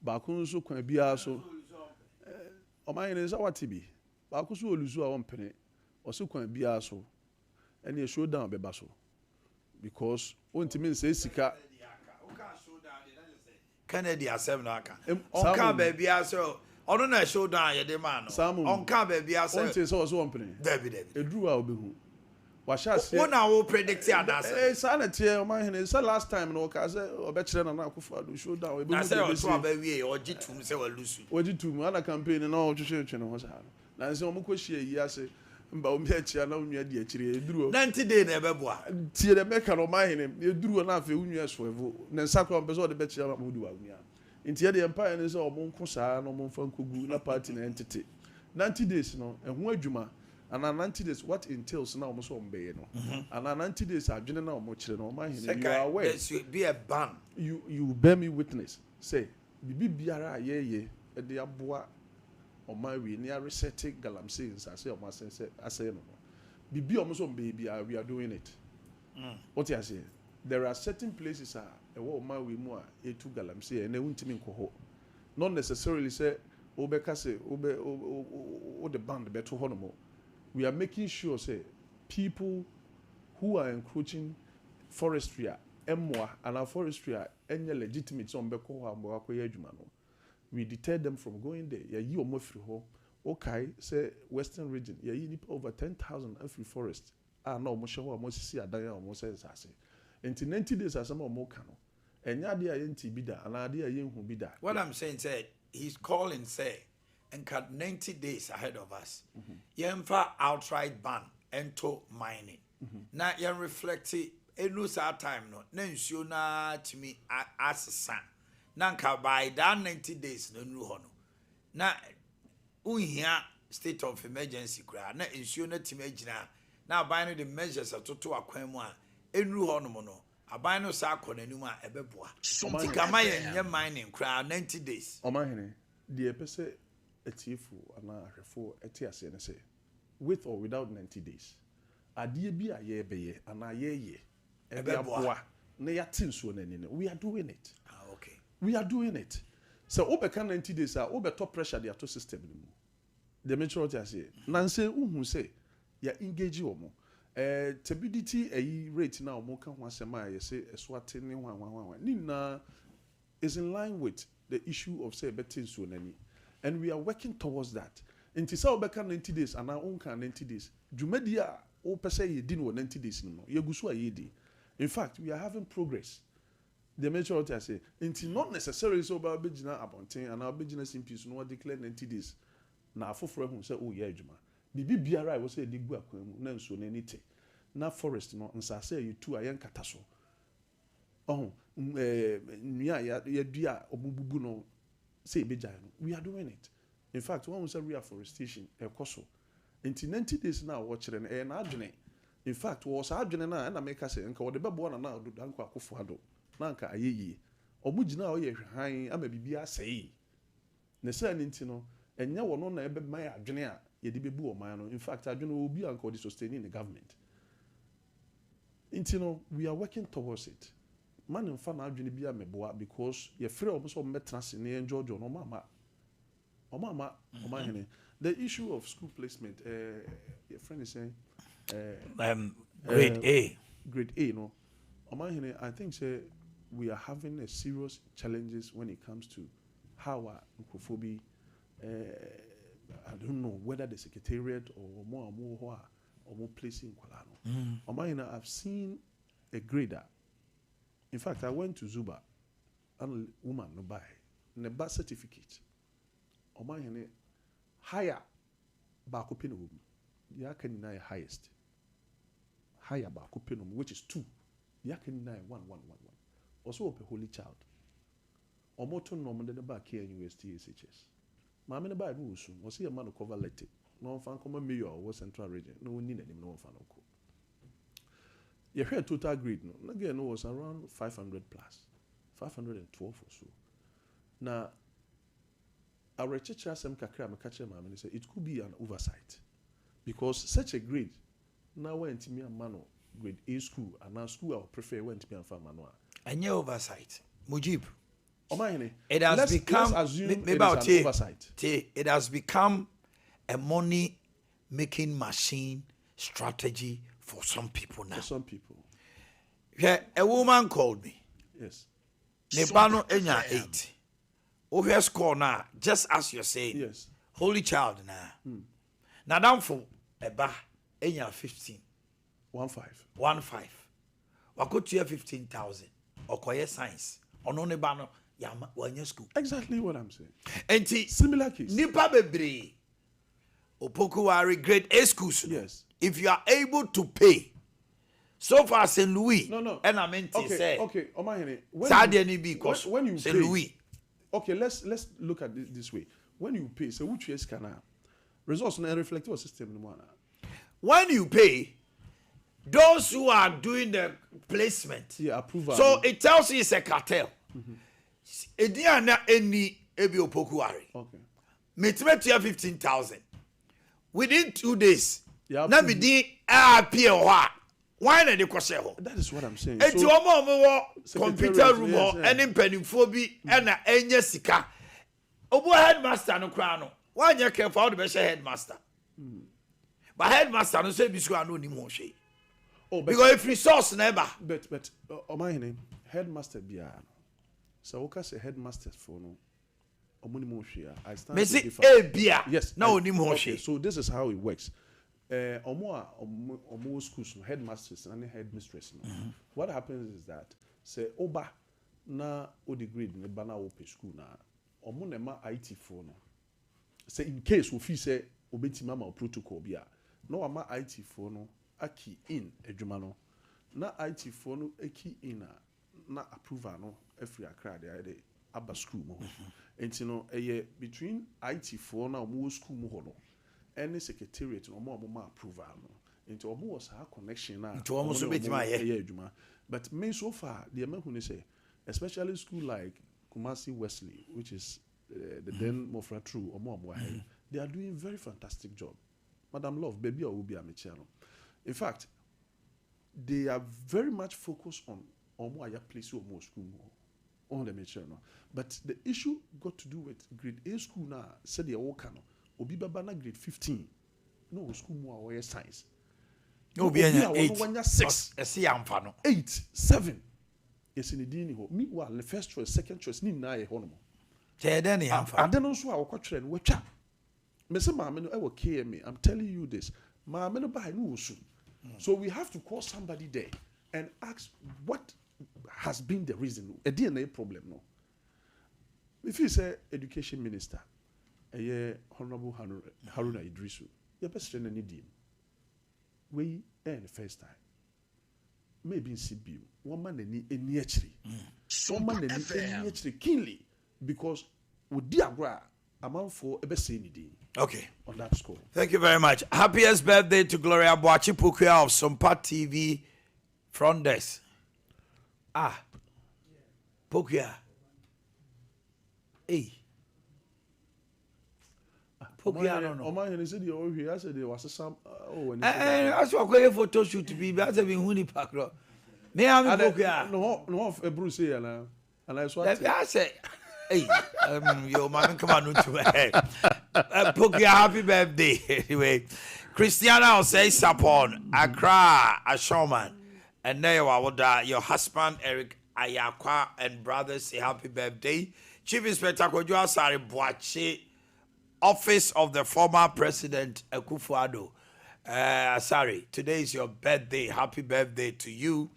Speaker 8: ba ko so kwa bia so Omanhene is what bi ba ko so olusu a wompene o so kwa bia so ene showdown beba so because ontimi say sika
Speaker 2: Kennedy asem na aka onka ba bia so ono na showdown ye de man no onka ba bia so
Speaker 8: onte so wompene
Speaker 2: David
Speaker 8: edru a obehu
Speaker 2: When I will predict that.
Speaker 8: Sanity, Omanhene, say last time no ka say obekire na Akufo-Addo show down.
Speaker 2: I say o so abawie or G2 say we lose.
Speaker 8: O G2 ana campaign na o twetwe no ho sa. Na say omo kwehie yi ase mba omi achia na onua di achire eduru.
Speaker 2: 90 day na ebeboa.
Speaker 8: Tie de make no Omanhene eduru na afa onua soevo. Na nsakwa mpeso de bekire ma mudi wa onua. Nti ye de empire ne say omo nko saa na omo mfa nkogu na party na entity. 90 days no ehu adwuma. And 90 days, what entails now almost on bay, no. And 90 days, I've generally not much, no. Omanhene, you are aware.
Speaker 2: There should be a ban.
Speaker 8: You bear me witness. Say, Bibi Biara, ye, at the Aboa, or my we near resetting Galamsey, I say, or my sense, I say, no. Bibi almost on baby, we are doing it. What I say? There are certain places, a war my we more, a two Galamsey, and they won't mean coho. Not necessarily say, Obeka say, Obe, the band, better honomo. We are making sure, say, people who are encroaching forestry, and our forestry, any legitimate on Beko, we deter them from going there. Yeah, you almost free home. Okay, say Western region, yeah, you need over 10,000 free forest. No, Moshe, almost see a dia almost says, I say. Until 90 days, as some more cano. And Yadia Yenti Bida, and Adia Yen who Bida.
Speaker 2: What I'm saying, said, he's calling, say, and cut 90 days ahead of us. Yemfa outright ban into mining. Now you reflect it. Our time no. Then you na to me as a son. Nanka by that 90 days no new hono. Now here state of emergency cry. Na ensure na to me now buying the measures of toto akwemwa. Enru hono mono. Abino sako na numa ebeboa. Tikama ye mining cry 90 days.
Speaker 8: Omanhene, the pese etifu ana ahwefo etiase ne say with or without 90 days adie bi a ye beye ana ye ebeboa na yatin so na ni we are doing it.
Speaker 2: Okay,
Speaker 8: we are doing it. So obeka 90 days a obeto pressure the auto system ni mu the maturity ase na nse uhun say ya engage omo stability rate na omo ka ho asema ye say eswate ni hwan ni na is in line with the issue of say betin so na ni. And we are working towards that. Inti sa obeka 90 days and our own 90 days. Jumedia o pese ye din wo 90 days no. Ye gusu a ye di. In fact, we are having progress. The major what I say, until not necessarily so about Bejina Abontin and our Bejina Simpis no declare 90 days. Now for whom say, oh yeah, Juma. Bibi BRI was a digua so nenite. Na forest no and say you two ayan kataso. Oh, ya dia obubu no say beja. We are doing it. In fact, one was a reforestation, a coso. Until 90 days now, watching an adjune. In fact, was adjune na and I make us say, and call the babu and now do danko akufuado. Nanka aye. Omujina oye high, I'm a bibia say. Nessa nintino, and ya one on a ebe my adjune, ye dibu or mano. In fact, adjune will be uncle sustaining the government. Intino, we are working towards it. Man and fan adjune be a meboa because ye free almost all metras in the Georgia no mama. Omanhene. The issue of school placement, your friend is saying,
Speaker 2: grade A.
Speaker 8: Grade A, no. Omanhene, I think say we are having a serious challenges when it comes to how Nkrofobi, I don't know whether the secretariat or more placing Kwalano. Omanhene, I've seen a grader. In fact, I went to Zuba and woman no buy the birth certificate. Omanhene higher Bakopenum. The Akanina highest. Higher Bakopenum, which is 2. The Akanina 1. Also a holy child. Omoto normal than the Boakye University SHS. Mamma by Musu was he a man of cover letter. No fan come mayor or central region. No need any no fan. You heard total grade no. Again, it was around 500 plus. 512 or so. Now our teacher some kakra catch him and say it could be an oversight because such a grade now went to me a mano grade A school and now school I would prefer went to me and farm manual.
Speaker 2: And your oversight, Mujib.
Speaker 8: It has
Speaker 2: become
Speaker 8: maybe an oversight.
Speaker 2: It has become a money making machine strategy for some people now.
Speaker 8: For some people.
Speaker 2: Yeah, a woman called me.
Speaker 8: Yes.
Speaker 2: Nebano enya 8. Over score now, just as you're saying.
Speaker 8: Yes.
Speaker 2: Holy child now. Now down for a bar, enya 15.
Speaker 8: 1.5.
Speaker 2: Wako to 15,000. Or koye science. Or no nebano yama wanya school.
Speaker 8: Exactly what I'm saying.
Speaker 2: Enti
Speaker 8: similar case.
Speaker 2: Nipa bebre. Opokuwari grade A schools.
Speaker 8: Yes.
Speaker 2: If you are able to pay. So far St. Louis.
Speaker 8: No.
Speaker 2: And I meant to say.
Speaker 8: Okay. Omanhene.
Speaker 2: When you St. Louis.
Speaker 8: Okay, let's look at it this way. When you pay, so which years can results in a reflective system?
Speaker 2: When you pay, those who are doing the placement,
Speaker 8: approval.
Speaker 2: So it tells you it's a cartel. Any Ebiopokuari.
Speaker 8: Okay.
Speaker 2: Metimeti 15,000. Within 2 days,
Speaker 8: that is what I'm saying.
Speaker 2: It's so, computer room or any penny phobia and a sika. Obo headmaster no crown. Why you care for the best headmaster? But headmaster no say bisu anu ni mo hwe. Oh, because if resource never.
Speaker 8: But my name headmaster bia. So what say headmaster for no? Omuni mo hwe. I stand.
Speaker 2: Me say e bia.
Speaker 8: Yes.
Speaker 2: Na oni mo hwe.
Speaker 8: Okay, so this is how it works. Omo schools no headmasters and headmistress no. What happens is that say oba na o degree ne ba na wo pe school na omo na ma IT for no. Say in case we feel say obetima ma protocol bia no ama IT for no aki in adwuma no na IT for no aki in na approval no every akra de aba school mo. Enti no between IT for na omo school mo ho no any secretariat no more approval no into almost our connection now
Speaker 2: to almost adwuma.
Speaker 8: But me so far the amount say especially school like Kumasi Wesley, which is the then Mofra True or more they are doing very fantastic job. Madam Love baby or will be a channel. In fact, they are very much focused on more place or more school more on the channel. But the issue got to do with grade A school now said they are all canon. Obi baba na grade 15 no school mo a science
Speaker 2: no be 8
Speaker 8: 6
Speaker 2: ese amfa no
Speaker 8: 8 7 yes in the ho me wa the first choice second choice ni na ye ho no
Speaker 2: te den ya amfa
Speaker 8: ade no so a wokotwere no watwa me se maame no e wo KMA I'm telling you this maame no bai no wo su so we have to call somebody there and ask what has been the reason. A DNA problem, no. If you say education minister, Honorable Haruna Idrisu, you're best friend any deal. We the first time. Maybe in CBU, one man in actually. Some man in actually keenly because with Diagra, amount for a best anything.
Speaker 2: Okay.
Speaker 8: On that score.
Speaker 2: Thank you very much. Happiest birthday to Gloria Boakye of Sompa TV front desk. Pokia. Hey. Pokia, no.
Speaker 8: Omanhene said you over here. I said there was some.
Speaker 2: That's what I photo shoot to be. That's a Huni Pakro. Me, I'm Pokia.
Speaker 8: No, Bruce here now. And I saw.
Speaker 2: I say, hey, your man, come on, to me. Pokia, happy birthday. Anyway, Christiana will say Sapon, Accra, Ashoman, and there you are. Your husband, Eric Ayakwa, and brothers say happy birthday. Chief Inspector Kojo Asare Boakye, office of the former president Akufo-Addo. Asare, today is your birthday. Happy birthday to you.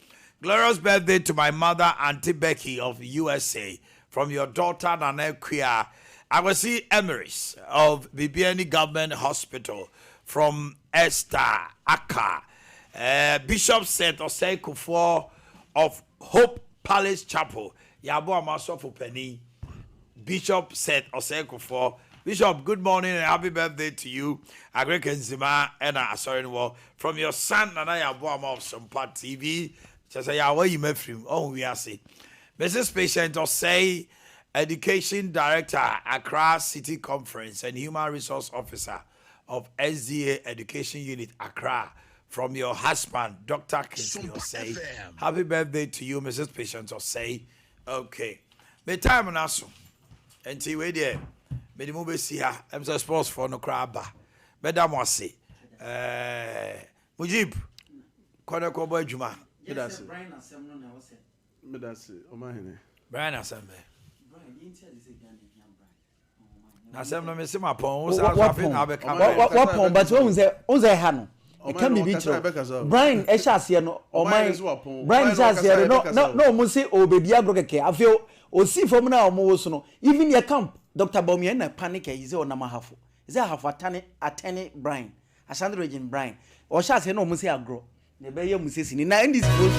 Speaker 2: Glorious birthday to my mother, Auntie Becky of USA. From your daughter, Nana Kuya. I will see Emirates of Bibiani Government Hospital. From Esther Aka. Bishop St. Osei Kufuor of Hope Palace Chapel. Yabo Amasofo Penny. Bishop St. Osei Kufuor. Bishop, good morning and happy birthday to you. Agrek Nzima and Asorinwo. From your son, Nana Yabo Ama of Sompa TV. Just say, where you met from? Oh, we are see. Mrs. Patient Osei, Education Director, Accra City Conference and Human Resource Officer of SDA Education Unit, Accra. From your husband, Dr. Kinsley Osei. Happy birthday to you, Mrs. Patient Osei. Okay. Me time na so. Enti we there. Me di mo be si ha. Em say sports for no crab ba. Be da mo ase. Mujib. Kwana ko boy juma.
Speaker 4: Yes, Brian asem no na wo se.
Speaker 8: Me da se Omanhene.
Speaker 2: Brian asem be.
Speaker 4: Brian, you tell this again
Speaker 2: Na asem no me se ma pon. Wo
Speaker 3: What pon? But who say ha no? It can be vitro. Brian, Eshasiano, or mine. Brian Shasiano, no, Musi, or baby Abrocake. I feel, or see from now, Mosono. Even your camp, Dr. Bomiana, panic is on Namahafu. Is there half a tiny Brian, a Sandra Brian, or Shasiano Musi Agro. The Bayer Musi in this school.